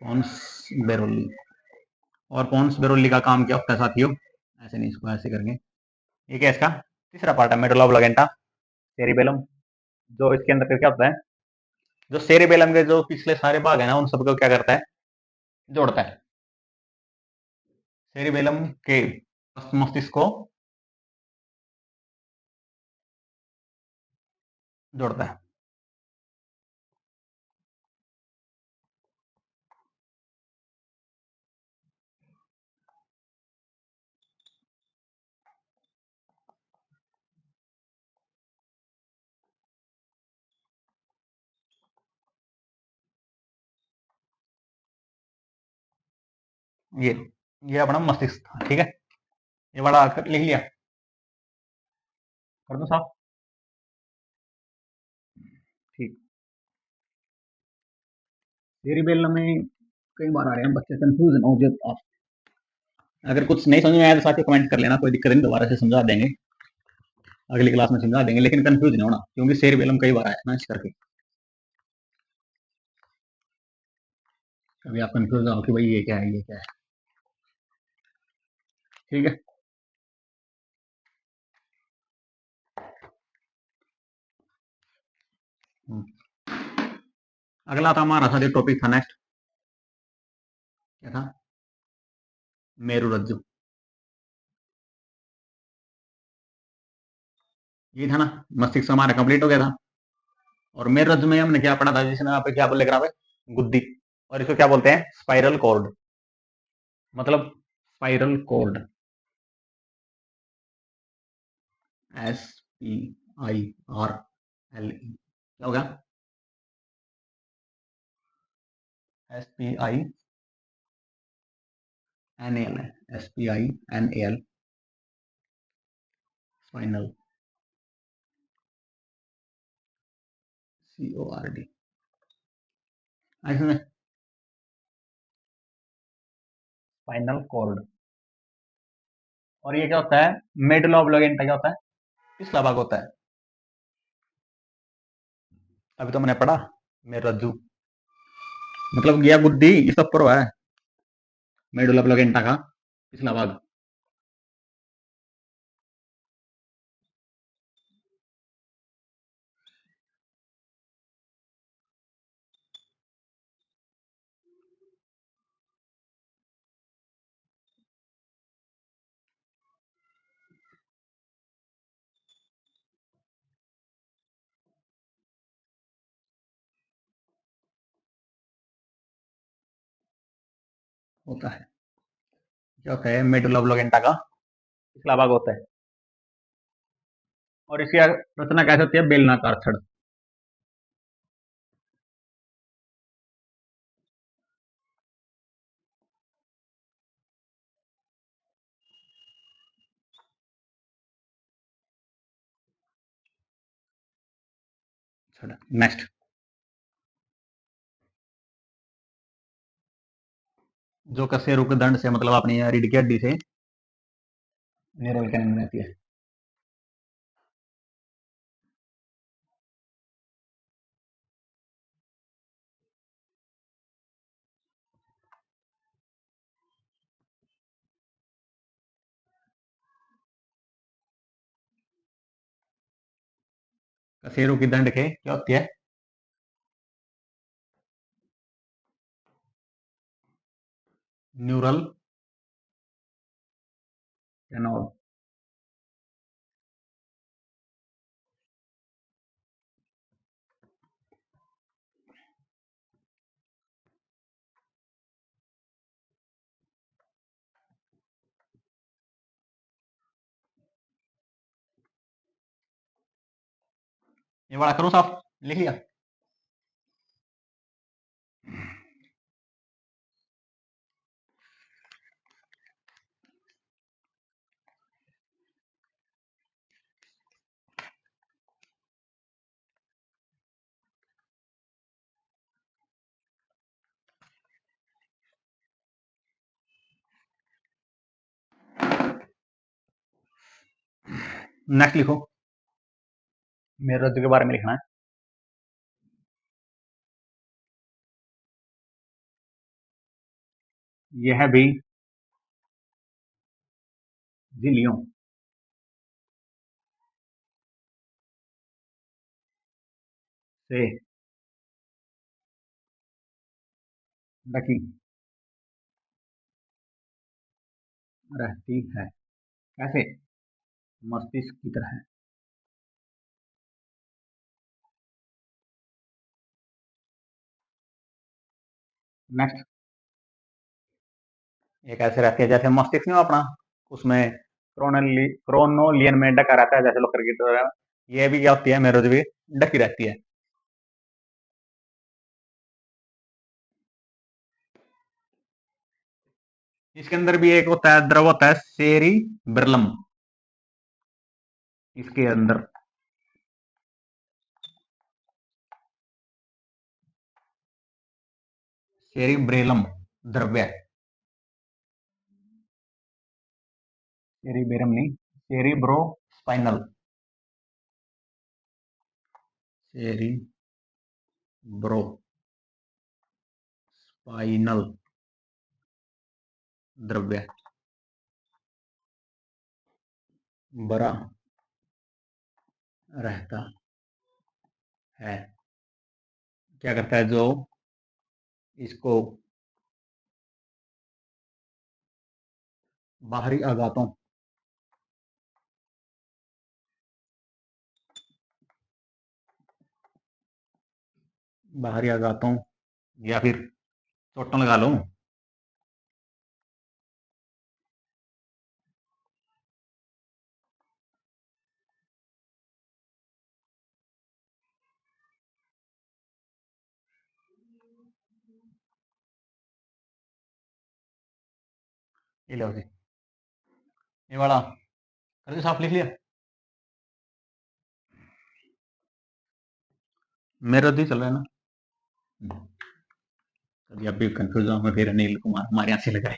Pons varolii. और पॉन्स बेरोली का काम क्या होता है साथियों? ऐसे नहीं, इसको ऐसे करेंगे। ये क्या इसका तीसरा पार्ट है, मेडुला ऑब्लिगेंटा, सेरिबेलम। जो इसके अंदर फिर क्या होता है? जो सेरिबेलम के जो पिछले सारे भाग है ना, उन सबको क्या करता है? जोड़ता है। सेरिबेलम के मस्तिष्क को जोड़ता है। ये ये अपना मस्तिष्क था, ठीक है। ये बड़ा लिख लिया, कर दो साफ। ठीक। सेरिबेलम में कई बार आ रहे हैं बच्चे कंफ्यूज ना हो जब आप, अगर कुछ नहीं समझ में आया तो साथियों कमेंट कर लेना, कोई दिक्कत नहीं, दोबारा से समझा देंगे, अगली क्लास में समझा देंगे, लेकिन कंफ्यूज नहीं होना, क्योंकि सेरिबेलम कई बार आया ना इस करके। कभी आप कंफ्यूज हो कि भाई ये क्या है, ये क्या है। ठीक है। अगला था हमारा साथियों टॉपिक था नेक्स्ट, क्या था? मेरुरज्जु। ये था ना, मस्तिष्क हमारा कंप्लीट हो गया था। और मेरुरज्जु में हमने क्या पढ़ा था, जिसने आप क्या बोले ग्राफ है? गुद्दी। और इसको क्या बोलते हैं? स्पाइरल कॉर्ड, मतलब स्पाइरल कॉर्ड। SPIRLE, क्या होगा? SPINAL है, SPINAL, स्पाइनल, CORD। इसमें स्पाइनल कॉर्ड। और ये क्या होता है? मेडुला ऑब्लिगेंटा क्या होता है? पिछला भाग होता है। अभी तो मैंने पढ़ा मेरुरज्जु, मतलब गया गुद्दी, ये सब पर है मेडुला ऑब्लिगेंटा का पिछला भाग होता है। क्या होता है? मेडुला ऑब्लिगेंटा का पिछला भाग होता है। और इसकी रचना कैसे होती है? बेलनाकार छड़। छड़। नेक्स्ट, जो कसेरु के दंड से, मतलब अपनी रीढ़ की हड्डी से न्यूरल कैनन रहती है। कसेरु की दंड के क्या होती है? Neural canal. ये बड़ा करूं साफ, लिख लिया। नेक्स्ट लिखो। मेरुरज्जु के बारे में लिखना है। यह भी झिल्लियों से ढकी रहती है। कैसे? मस्तिष्क की तरह। नेक्स्ट। एक ऐसे रहती है जैसे मस्तिष्क नहीं हो अपना, उसमें क्रोनोलियन में ढका रहता है जैसे लोग क्रिकेट वगैरह। ये भी क्या होती है, मेरुरज्जु भी ढकी रहती है। इसके अंदर भी एक होता है द्रव, होता है सेरी बिरलम। इसके अंदर सेरी ब्रेलम द्रव्य। सेरी बेरम नहीं, सेरी ब्रो स्पाइनल। सेरी ब्रो स्पाइनल द्रव्य बड़ा रहता है। क्या करता है? जो इसको बाहरी आघातों बाहरी आघातों या फिर चोटों लगा लो। ये लो जी, ये वाला कर दो साफ, लिख लिया। मेरा तो ही चल रहा है ना। कभी आप भी कंफ्यूज हो फिर अनिल कुमार हमारे यहाँ से लगाए।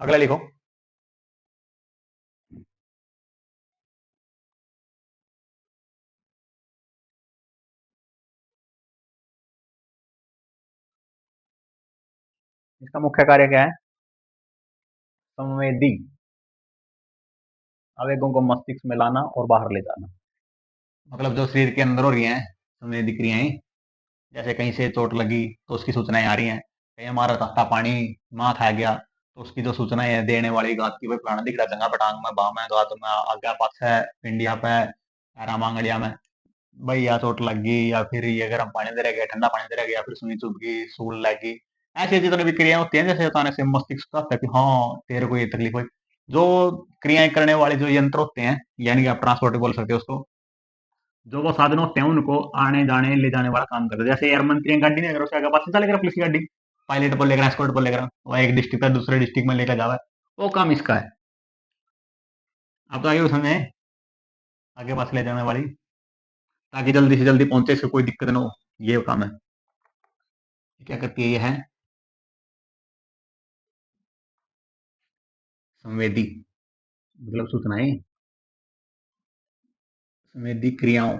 अगला लिखो। इसका मुख्य कार्य क्या है? संवेदी आवेगों को मस्तिष्क में लाना और बाहर ले जाना। मतलब जो शरीर के अंदर हो रही हैं संवेदी क्रियाएं, जैसे कहीं से चोट लगी तो उसकी सूचनाएं आ रही हैं, कहीं हमारा तख्ता पानी माथ आ गया तो उसकी जो सूचनाएं है देने वाली घात की, वही पुराना दिख रहा, जंगा पटांग में, बाह में, गात में, आज्ञा पाछ है, पिंडिया पे, पैरा मांगड़िया में, भैया चोट लग गई, या फिर ये गर्म पानी दे रह गया, ठंडा पानी दे रह गया, फिर सुई चुभ गई, सूल लग गई। ऐसी जितनी भी क्रियाएं होती हैं जैसे अचानक से मस्तिष्क का कि हाँ तेरे को ये तकलीफ हुई। जो क्रियाएं करने वाले जो यंत्र होते हैं, यानी कि आप ट्रांसपोर्ट बोल सकते हो उसको, जो वो साधन होते हैं उनको आने जाने ले जाने वाला काम करते हैं। जैसे एयर मंत्री की गाड़ी नहीं, अगर उसके आगे पास चलेगा पुलिस की गाड़ी, पायलट पर लेकर, एस्कॉर्ट पर लेकर, वो एक डिस्ट्रिक्ट से दूसरे डिस्ट्रिक्ट में लेकर जावा, वो काम इसका है। अब तो आगे उसमें आगे पास ले जाने वाली, ताकि जल्दी से जल्दी पहुंचे, इसको कोई दिक्कत ना हो, ये काम है। क्या करती है? ये है संवेदी, मतलब सूचनाएं, संवेदी क्रियाओं,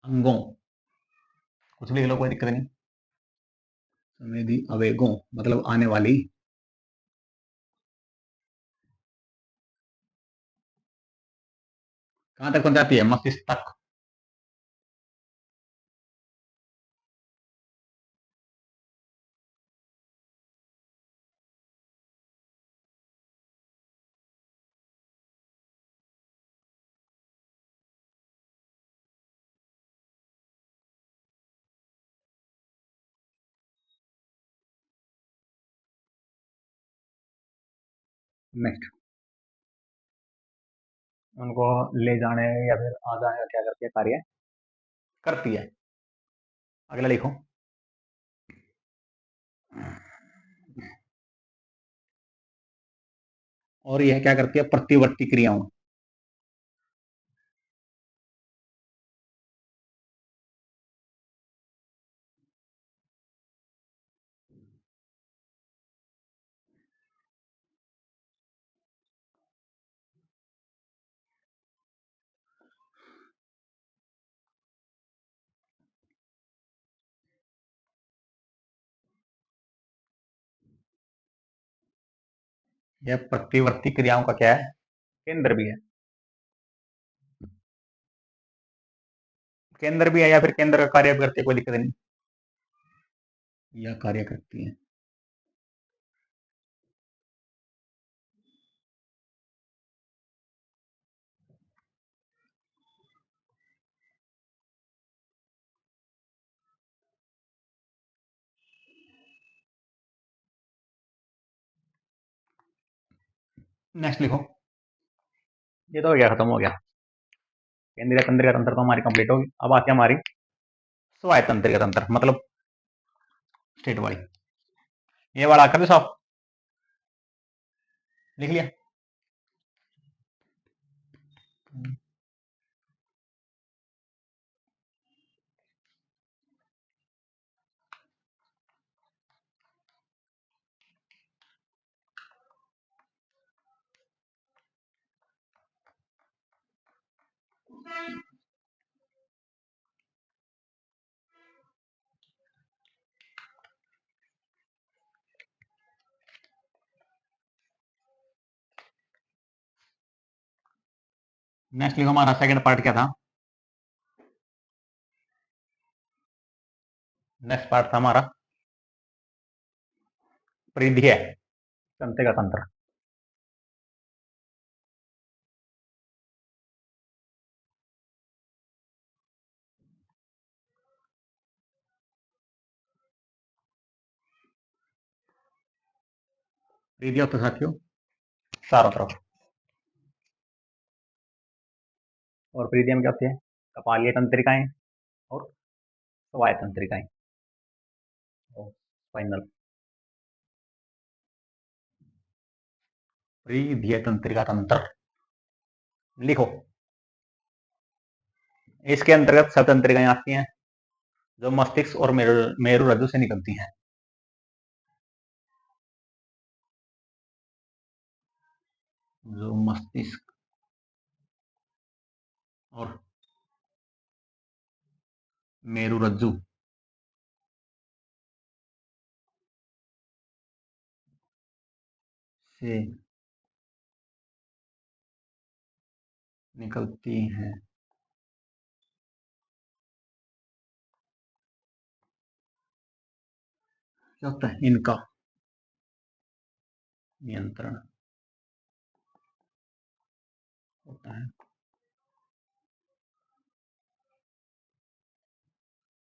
अंगों, कुछ भी लिख लो, कोई दिक्कत नहीं। संवेदी आवेगों मतलब आने वाली, कहां तक पहुंचाती है? मस्तिष्क तक। नेक्स्ट। उनको ले जाने या फिर आ जाने का क्या करती है कार्य? करती है। अगला लिखो। और यह क्या करती है? प्रतिवर्ती क्रियाओं। यह प्रतिवर्ती क्रियाओं का क्या है? केंद्र भी है। केंद्र भी है या फिर केंद्र का कार्य भी करती है, कोई दिक्कत नहीं। यह कार्य करती है। नेक्स्ट लिखो। ये तो हो गया, खत्म हो गया। केंद्रीय तंत्रिका तंत्र तो हमारी कंप्लीट होगी। अब आती है हमारी स्वायत्त तंत्रिका तंत्र, मतलब स्टेट वाली। ये वाला कर दो साफ। लिख लिया। नेक्स्ट लिखो। हमारा सेकंड पार्ट क्या था? नेक्स्ट पार्ट था हमारा परिधीय तंत्रिका तंत्र। परिधीय होता है साथियों चारों तरफ। और परिधीय में क्या होती है? कपालीय तंत्रिकाएं और स्वायत्त तंत्रिकाएं। फाइनल परिधीय तंत्रिका तंत्र लिखो। इसके अंतर्गत सब तंत्रिकाएं आती हैं जो मस्तिष्क और मेरु रज्जु से निकलती हैं। जो मस्तिष्क और मेरु रज्जु से निकलती हैं। क्या होता है? इनका नियंत्रण होता है।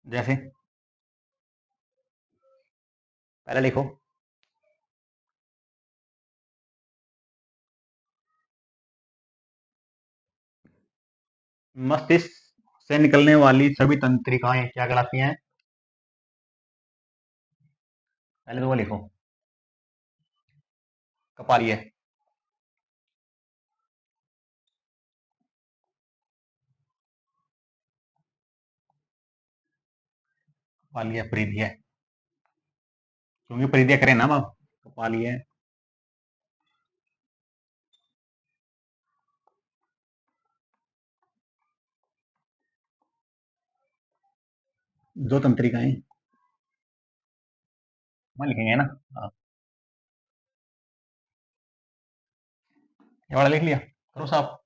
जैसे पहले लिखो। मस्तिष्क से निकलने वाली सभी तंत्रिकाएं क्या कहलाती हैं? पहले तो वो लिखो। कपालीय। कपालीय परिधीय, क्योंकि परिधीय करें ना अब। कपालीय जो तंत्रिकाएं वहां लिखेंगे ना। हाँ, ये वाला लिख लिया। करो साहब।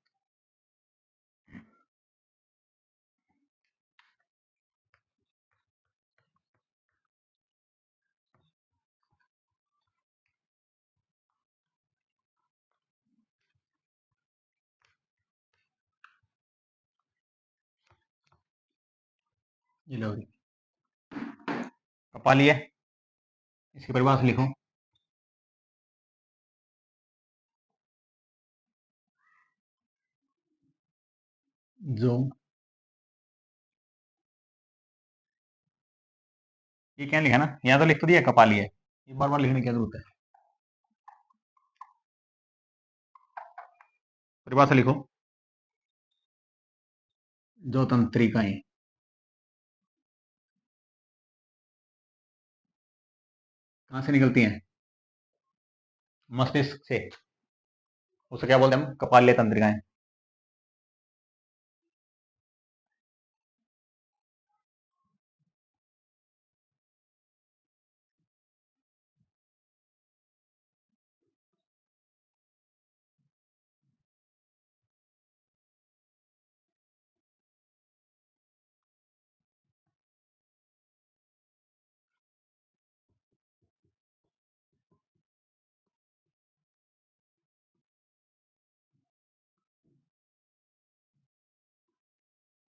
ये लो जी। कपालीय, इसकी परिभाषा लिखो। जो ये क्या लिखा ना, यहाँ तो लिख तो दिया कपाली है, ये बार बार लिखने की क्या जरूरत है। परिभाषा लिखो, जो तंत्रिकाएं कहाँ से निकलती हैं, मस्तिष्क से, उसे क्या बोलते हैं हम, कपालीय तंत्रिकाएं।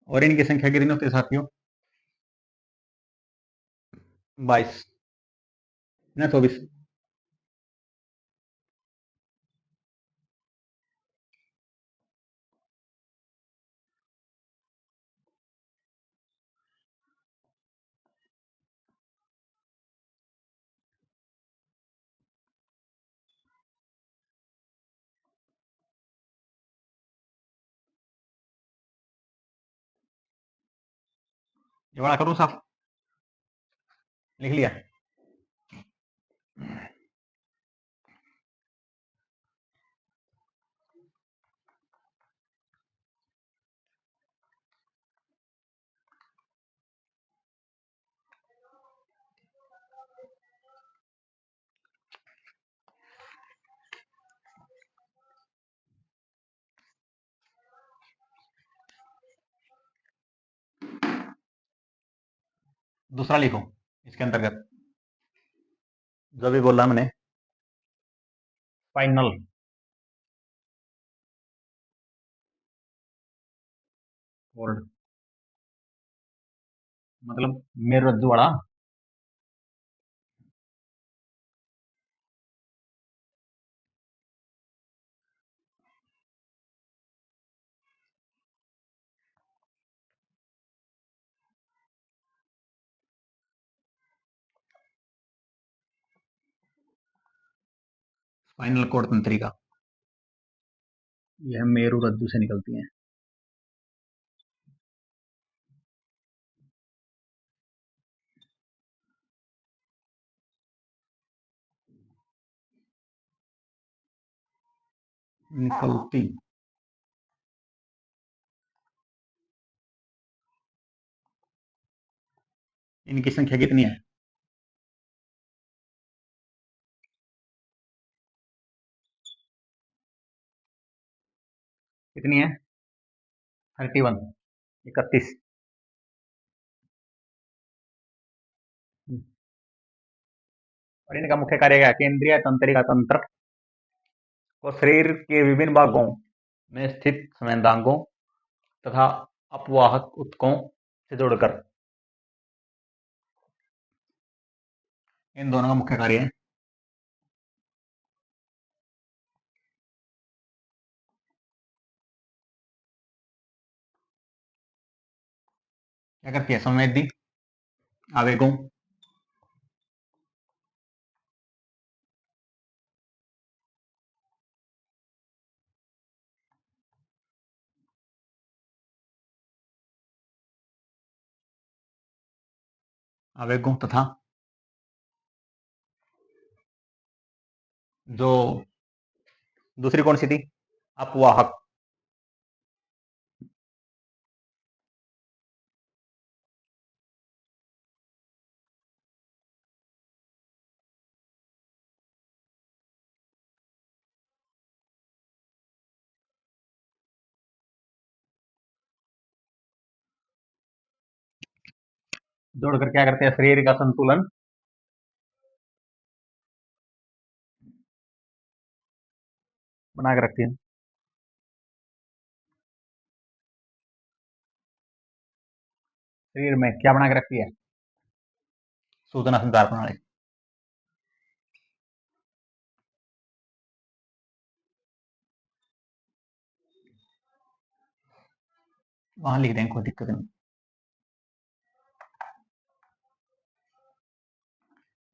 और इनकी संख्या कितनी होती है साथियों, 22 ना 24। ये बड़ा करूँ साफ, लिख लिया। दूसरा लिखो इसके अंतर्गत, जो भी बोला मैंने, फाइनल वर्ड मतलब मेरुरज्जु वाला। स्पाइनल कोड तंत्रिका, यह मेरुरज्जु से निकलती है। निकलती, इनकी संख्या कितनी है, कितनी है, 31, 31। और इनका मुख्य कार्य क्या है, केंद्रीय तंत्रिका तंत्र को शरीर के विभिन्न भागों में स्थित संवेदांगों तथा अपवाहक ऊतकों से जोड़कर, इन दोनों का मुख्य कार्य है। क्या करती है, संवेदी आवेगों आवेगों तथा जो दूसरी कौन सी थी, अपवाहक, जोड़कर क्या करते हैं, शरीर का संतुलन बना के रखती है। शरीर में क्या बना के रखती है, सूचना संचार प्रणाली। वहां लिख देंगे, कोई दिक्कत नहीं।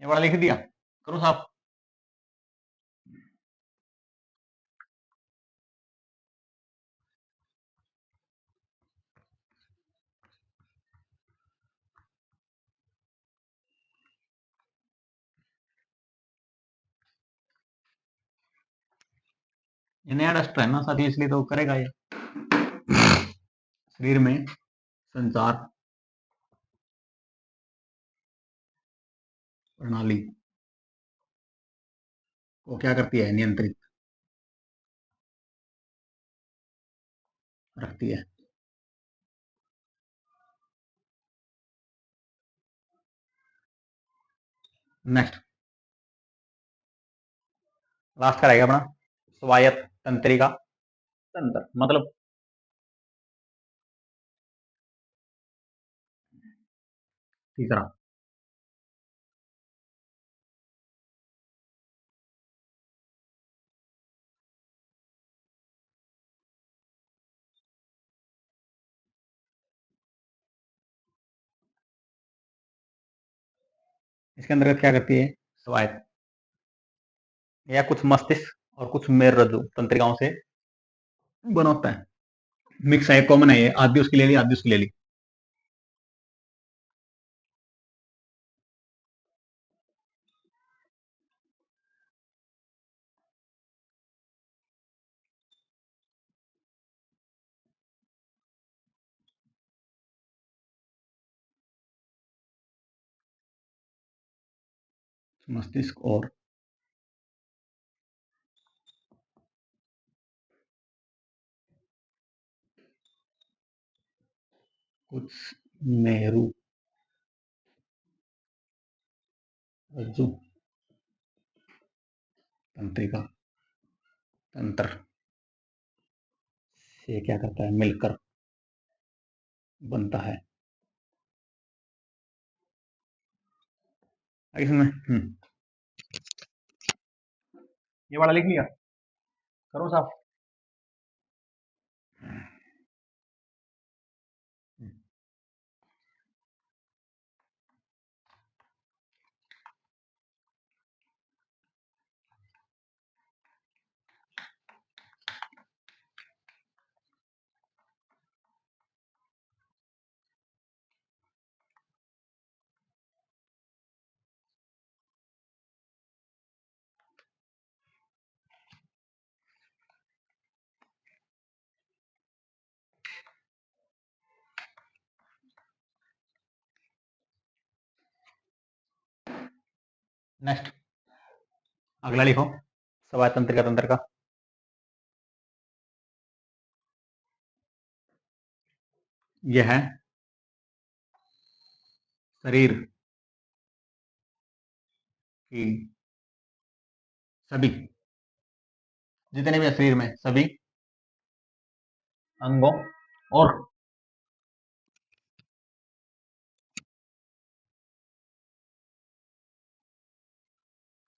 ये वाला लिख दिया, करूँ साफ? ये नया डस्टर है ना साथी, इसलिए तो करेगा ये। शरीर में संचार प्रणाली को क्या करती है? नियंत्रित रखती है। नेक्स्ट, लास्ट का रहेगा अपना स्वायत्त तंत्रिका तंत्र, मतलब तीसरा। इसके अंतर्गत क्या करती है? स्वायत्त, या कुछ मस्तिष्क और कुछ मेरुरज्जु तंत्रिकाओं से बना होता है। मिक्स है, कॉमन है, ये आदि उसकी ले ली, आदि उसकी ले ली। मस्तिष्क और कुछ मेरु रज्जु तंत्रिका तंत्र से क्या करता है? मिलकर बनता है। इसमें ये वाला लिख लिया, करो साफ? नेक्स्ट, अगला लिखो, स्वायत्त तंत्रिका तंत्र का। यह है शरीर की सभी, जितने भी शरीर में सभी अंगों और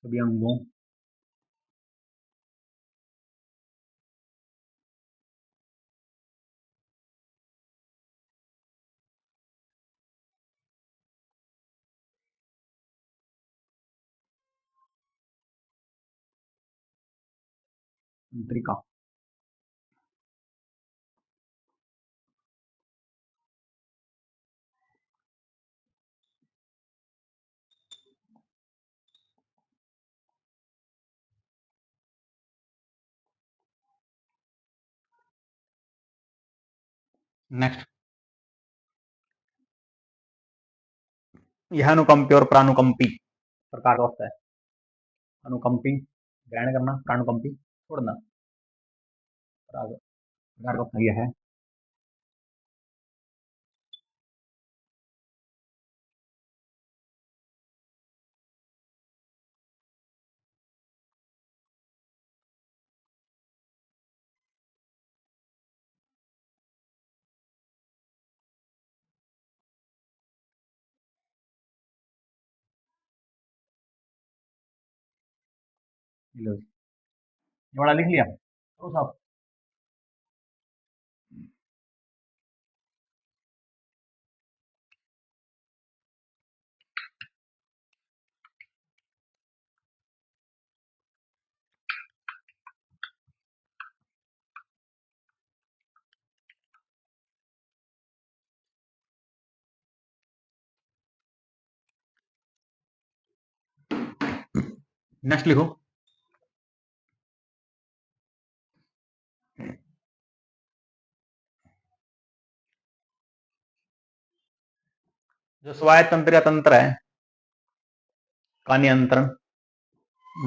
सभी अंगों तंत्रिका नेक्स्ट, यह अनुकंपी और प्रानुकंपी प्रकार का होता है। अनुकंपी ग्रहण करना, प्रानुकंपी छोड़ना, प्रकार का होता है। यह है ये वाला लिख लिया, तो साहब? नेक्स्ट लिखो। जो स्वायत्त तंत्रिका तंत्र है का नियंत्रण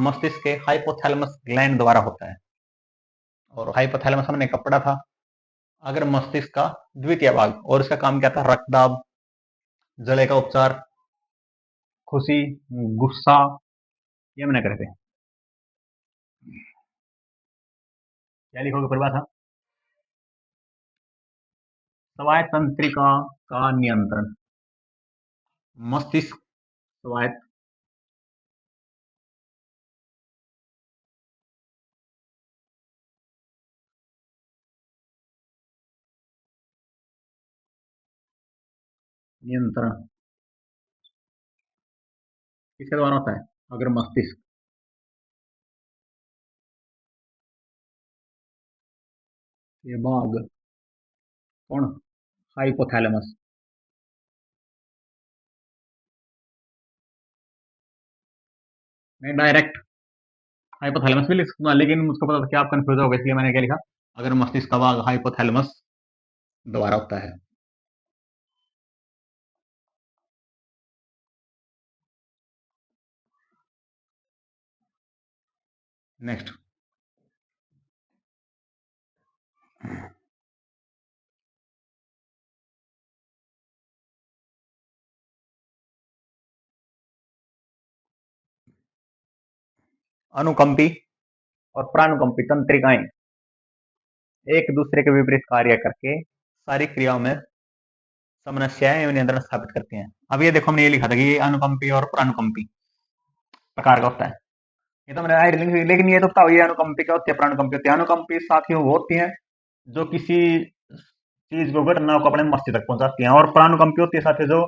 मस्तिष्क के हाइपोथैलेमस ग्लैंड द्वारा होता है। और हाइपोथैलेमस हमने कब पढ़ा था? अगर मस्तिष्क का द्वितीय भाग, और इसका काम क्या था? रक्तदाब, जले का उपचार, खुशी, गुस्सा, ये मैंने करे थे। क्या लिखोगे परिभाषा? स्वायत्त तंत्रिका का नियंत्रण मस्तिष्क स्वायत्त नियंत्रण किसके द्वारा होता है? अगर मस्तिष्क ये भाग कौन? हाइपोथैलेमस मैं डायरेक्ट हाइपोथैलेमस भी लिख सकता, लेकिन मुझको पता था कि आप कंफ्यूज हो गए, इसलिए मैंने क्या लिखा? अगर मस्तिष्क का भाग हाइपोथैलेमस द्वारा होता है। नेक्स्ट, अनुकंपी और प्राणुकंपी तंत्रिकाएं एक दूसरे के विपरीत कार्य करके सारी क्रियाओं में समस्या एवं नियंत्रण स्थापित करते हैं। अब ये देखो, हमने ये लिखा था कि ये अनुकंपी और प्राणुकंपी प्रकार का होता है। ये तो मैंने आइड लिख दी, लेकिन ये तो बताओ, ये अनुकंपी क्या होती है, प्राणुकंपी होती है? अनुकंपी साथियों वो होती है जो किसी चीज को, घटना को अपने मस्तिष्क तक पहुंचाती है, और प्राणुकंपी होती है साथियों जो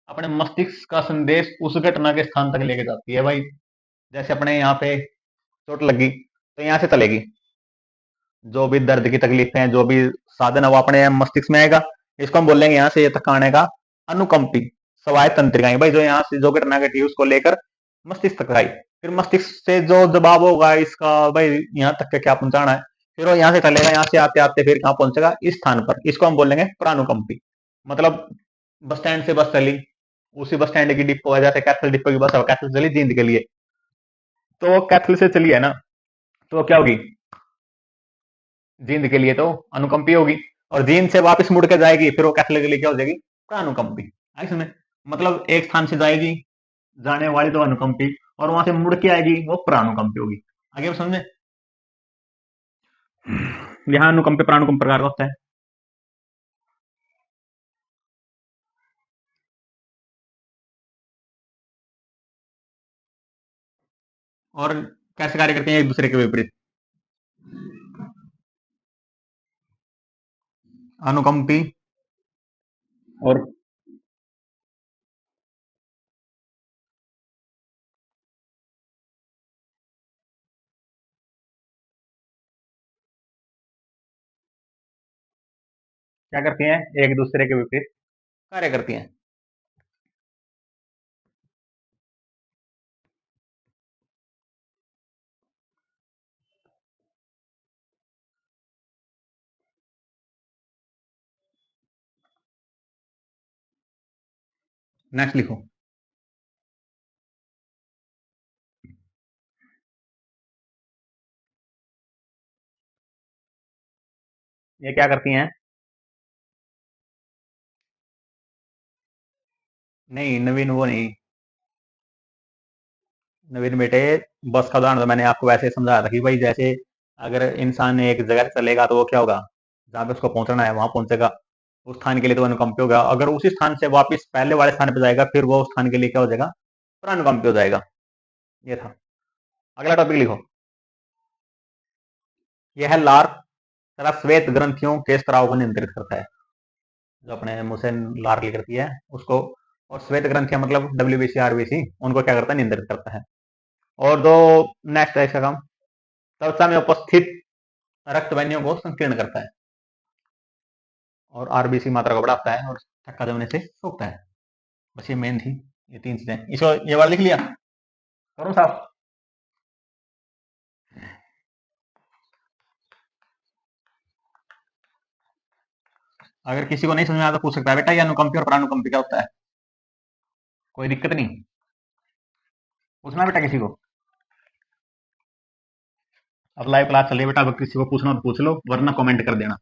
अपने मस्तिष्क का संदेश उस घटना के स्थान तक लेके जाती है। भाई जैसे अपने यहाँ पे चोट लगी तो यहाँ से चलेगी, जो भी दर्द की तकलीफ है, जो भी साधन है, वो अपने मस्तिष्क में आएगा। इसको हम बोलेंगे यहाँ से ये तक आने का अनुकंपी स्वायत्त तंत्रिकाएं। भाई जो यहाँ से जो घटना घटी उसको लेकर मस्तिष्क तक आई, फिर मस्तिष्क से जो जवाब होगा इसका, भाई यहाँ तक के क्या पहुंचाना है, फिर वो यहाँ से चलेगा, यहाँ से आते आते फिर कहाँ पहुंचेगा? इस स्थान पर। इसको हम बोलेंगे प्राणुकंपी। मतलब बस स्टैंड से बस चली, उसी बस स्टैंड की डिपो है, जैसे कैथल डिपो की बस है, कैथल चली जींद के लिए, तो कैथल से चली है ना, तो क्या होगी? जींद के लिए तो अनुकंपी होगी, और जींद से वापस मुड़ के जाएगी, फिर वो कैथल के लिए क्या हो जाएगी? प्राणुकंपी। इसमें मतलब एक स्थान से जाएगी जाने वाली तो अनुकंपी, और वहां से मुड़ के आएगी वो प्राणुकंपी होगी। आगे समझे? यहाँ अनुकंपी प्राणुकंपी प्रकार का होता है। और कैसे कार्य करते हैं एक दूसरे के विपरीत? अनुकंपी और क्या करती हैं? एक दूसरे के विपरीत कार्य करती हैं। नेक्स्ट लिखो। ये क्या करती हैं? नहीं नवीन, वो नहीं नवीन बेटे। बस का उदाहरण तो मैंने आपको वैसे समझाया था कि भाई जैसे अगर इंसान एक जगह चलेगा तो वो क्या होगा? जहाँ पे उसको पहुंचना है वहां पहुंचेगा, उस स्थान के लिए तो अनुकंपी होगा। अगर उसी स्थान से वापस पहले वाले स्थान पे जाएगा, फिर वो उस स्थान के लिए क्या हो जाएगा? प्राणुकंपी हो जाएगा। ये था। अगला टॉपिक लिखो। यह लार तथा श्वेत ग्रंथियों के स्त्राव को नियंत्रित करता है। जो अपने मुंह से लार निकलती है उसको, और श्वेत ग्रंथियां मतलब डब्ल्यूबीसी आरबीसी, उनको क्या करता है? नियंत्रित करता है। और दो नेक्स्ट है इसका काम, त्वचा में उपस्थित रक्त वाहिनियों को संकीर्ण करता है, और आरबीसी मात्रा को बढ़ाता है, और थक्का जमने से रोकता है। बस ये मेन थी, ये तीन चीजें। इसको ये वाला लिख लिया, करूँ साहब? अगर किसी को नहीं समझ में आया तो पूछ सकता है बेटा, ये अनुकंपी और परानुकंपी क्या होता है? कोई दिक्कत नहीं, पूछना बेटा किसी को। अब लाइव क्लास चल रही है बेटा, अब किसी को पूछना तो पूछ लो, वरना कमेंट कर देना।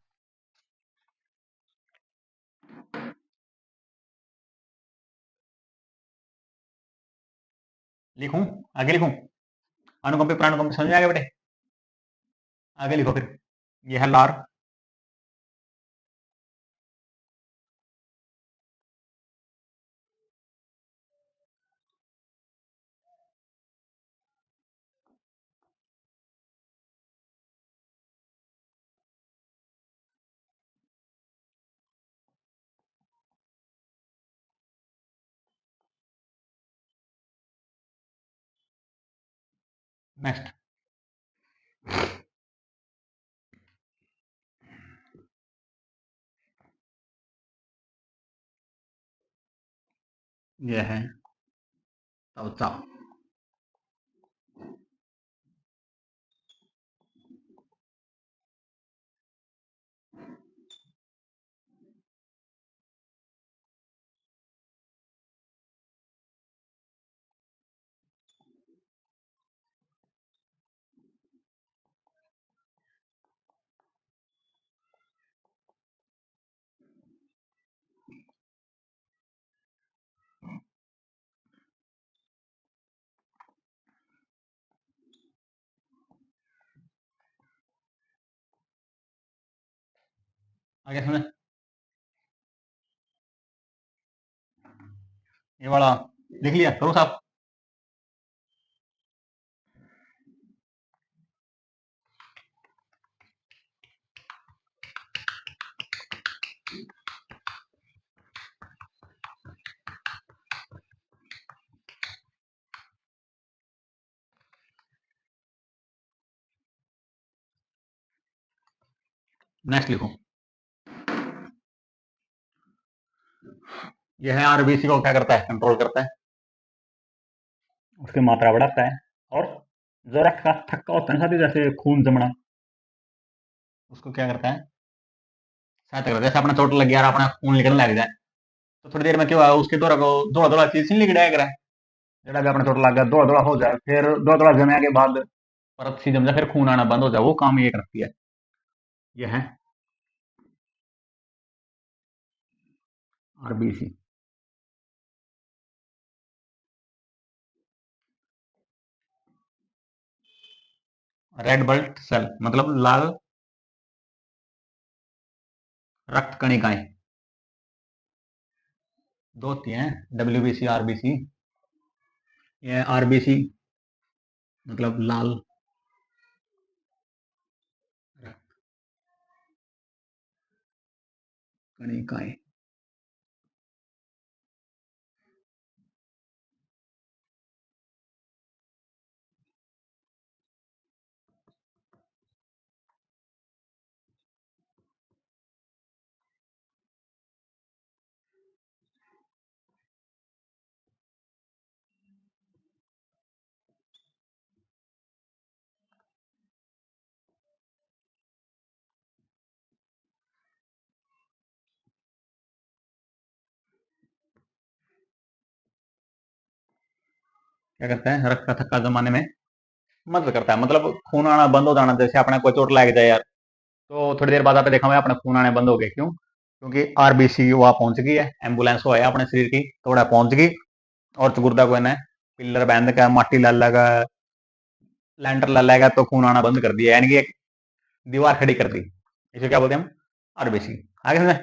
लिखूं? आगे लिखूं? अनुकंपी परानुकंपी समझ में आ गया बेटे? आगे लिखो फिर। ये है लार। नेक्स्ट। ये है त्वचा। आगे समझ? ये वाला लिख लिया? करो साहब। नेक्स्ट लिखो। ये है आरबीसी को क्या करता है? कंट्रोल करता है, उसकी मात्रा बढ़ाता है। और जो रक्त का थक्का होता है ना साथी, जैसे खून जमना, उसको क्या करता है? सहायता करता है। जैसे अपना चोट लग गया और अपना खून निकलने लग जाए, तो थोड़ी देर में क्या हुआ, उसके दौरा को दौड़ा दौड़ा चीज नहीं लिख जाएगा। जरा भी अपना चोट लग गया, दौड़ा दौड़ा हो जाए, फिर दौड़ा दौड़ा जमने के बाद परत सी जम जाए, फिर खून आना बंद हो जाए, वो काम ये करती है। ये है आरबीसी। रेड ब्लड सेल मतलब लाल रक्त कणिकाएं। दो होती हैं, डब्ल्यूबीसी, आरबीसी। ये आरबीसी मतलब लाल रक्त कणिकाएं। क्या करता है? रक्त का थक्का जमाने में मदद करता है, मतलब खून आना बंद हो जाना। जैसे अपने कोई चोट लग जाए यार, तो थोड़ी देर बाद आप देखा हुआ अपना खून आने बंद हो गए। क्यों? क्योंकि आरबीसी वहां पहुंच गई है, एम्बुलेंस वो है अपने शरीर की, थोड़ा पहुंच गई, और चुगुर्दा को है पिल्लर बांध का माटी ला लगा, लैंटर ला लेगा, तो खून आना बंद कर दिया, यानी कि एक दीवार खड़ी कर दी। इसे क्या बोलते हैं हम? आरबीसी। आगे समझे?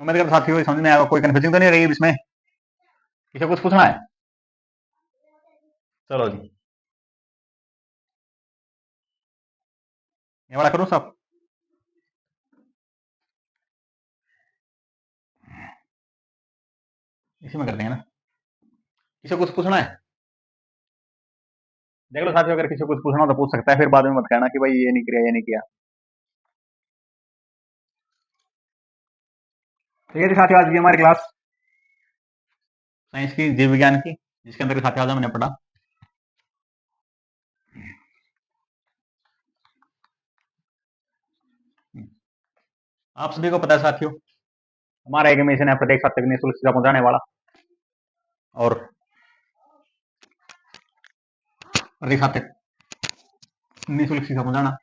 उम्मीद करता साथियों को समझ में आएगा, कोई कंफ्यूजिंग तो नहीं रही इसमें? किसी को कुछ पूछना है? चलो जी, ये वाला करूँ सब? इसी में करते हैं ना। किसी को कुछ पूछना है? देख लो साथियों, अगर किसी को कुछ पूछना हो तो पूछ सकता है, फिर बाद में मत कहना कि भाई ये नहीं किया, ये नहीं किया। तो ये थी साथियों आज की हमारी क्लास, साइंस की, जीव विज्ञान की, जिसके अंदर साथियों आज हमने पढ़ा आप सभी को पता है साथियों, हमारा एक मिशन है प्रत्येक छात्र तक निःशुल्क शिक्षा पहुंचाने वाला। और प्रत्येक छात्र तक निःशुल्क शिक्षा पहुंचाना,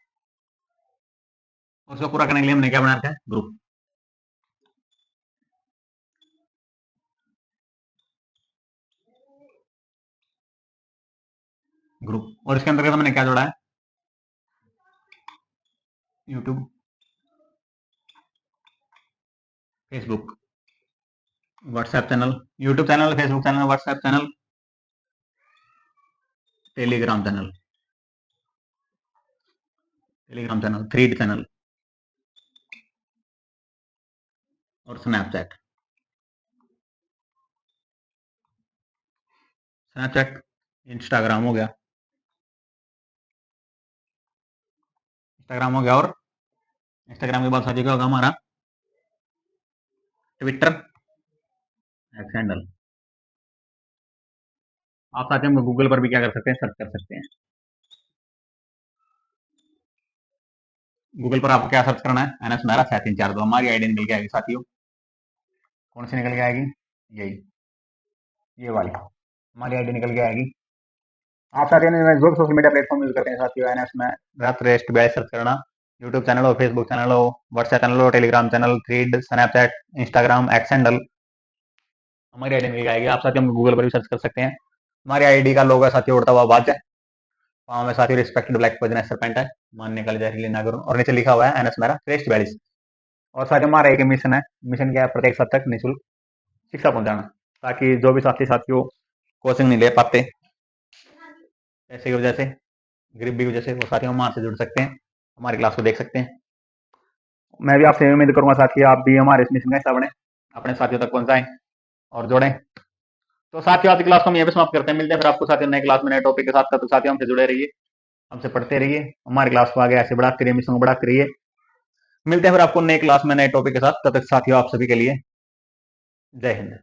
उसको पूरा करने के लिए हमने क्या बना रखा है? ग्रुप। ग्रुप, और इसके अंतर्गत हमने क्या जोड़ा है? YouTube, Facebook, WhatsApp channel, YouTube channel, Facebook channel, WhatsApp channel, Telegram channel, thread channel और स्नैपचैट। स्नैपचैट, इंस्टाग्राम हो गया, और इंस्टाग्राम के बाद साथियों क्या होगा हमारा? Twitter, x handle. आप साथियों हम गूगल पर भी क्या कर सकते हैं? सर्च कर सकते हैं। गूगल पर आपको क्या सर्च करना है? एनएस मेरा 6342, हमारी आईडी निकल के आएगी साथियों। कौन सी निकल के आएगी? यही, ये वाली हमारी आईडी निकल के आएगी। आप साथियों ने जो भी सोशल मीडिया प्लेटफॉर्म यूज करते हैं साथियों, एनएस में रेस्ट बैच सर्च करना। यूट्यूब चैनल हो, फेसबुक चैनल हो, व्हाट्सएप चैनल हो, Telegram channel, thread, Snapchat, Instagram, x handle, हमारी आईडी मिल जाएगी। आप साथियों हम गूगल पर भी सर्च कर सकते हैं। हमारी आईडी का लोगो है साथियों उड़ता हुआ बाज है, पाँव में साथियों रिस्पेक्टेड ब्लैक पोइजनस सरपेंट है, मानने का जहरीली नागर, और नीचे लिखा हुआ है एनएस मेरा श्रेष्ठ 42। और साथियों हमारा एक मिशन है, मिशन क्या है? प्रत्येक छात्र तक निःशुल्क शिक्षा पहुंचाना, ताकि जो भी साथियों कोचिंग नहीं ले पाते पैसे की वजह से, गरीबी की वजह से, वो साथियों हमारे से जुड़ सकते हैं, हमारी क्लास को देख सकते हैं। मैं भी आपसे उम्मीद करूंगा साथियों आप भी हमारे इस मिशन का हिस्सा बने, अपने साथियों तक पहुंचाएं और जोड़ें। तो साथियों आज की क्लास को हम यहीं पे समाप्त करते हैं। मिलते हैं फिर आपको साथियों नए क्लास में नए टॉपिक के साथ। तो साथियों हमसे जुड़े रहिए, हमसे पढ़ते रहिए, हमारी क्लास को आगे ऐसे बढ़ाते रहिए, मिशन को बढ़ाते रहिए। मिलते हैं फिर आपको नए क्लास में नए टॉपिक के साथ। तब तक साथियों आप सभी के लिए जय हिंद।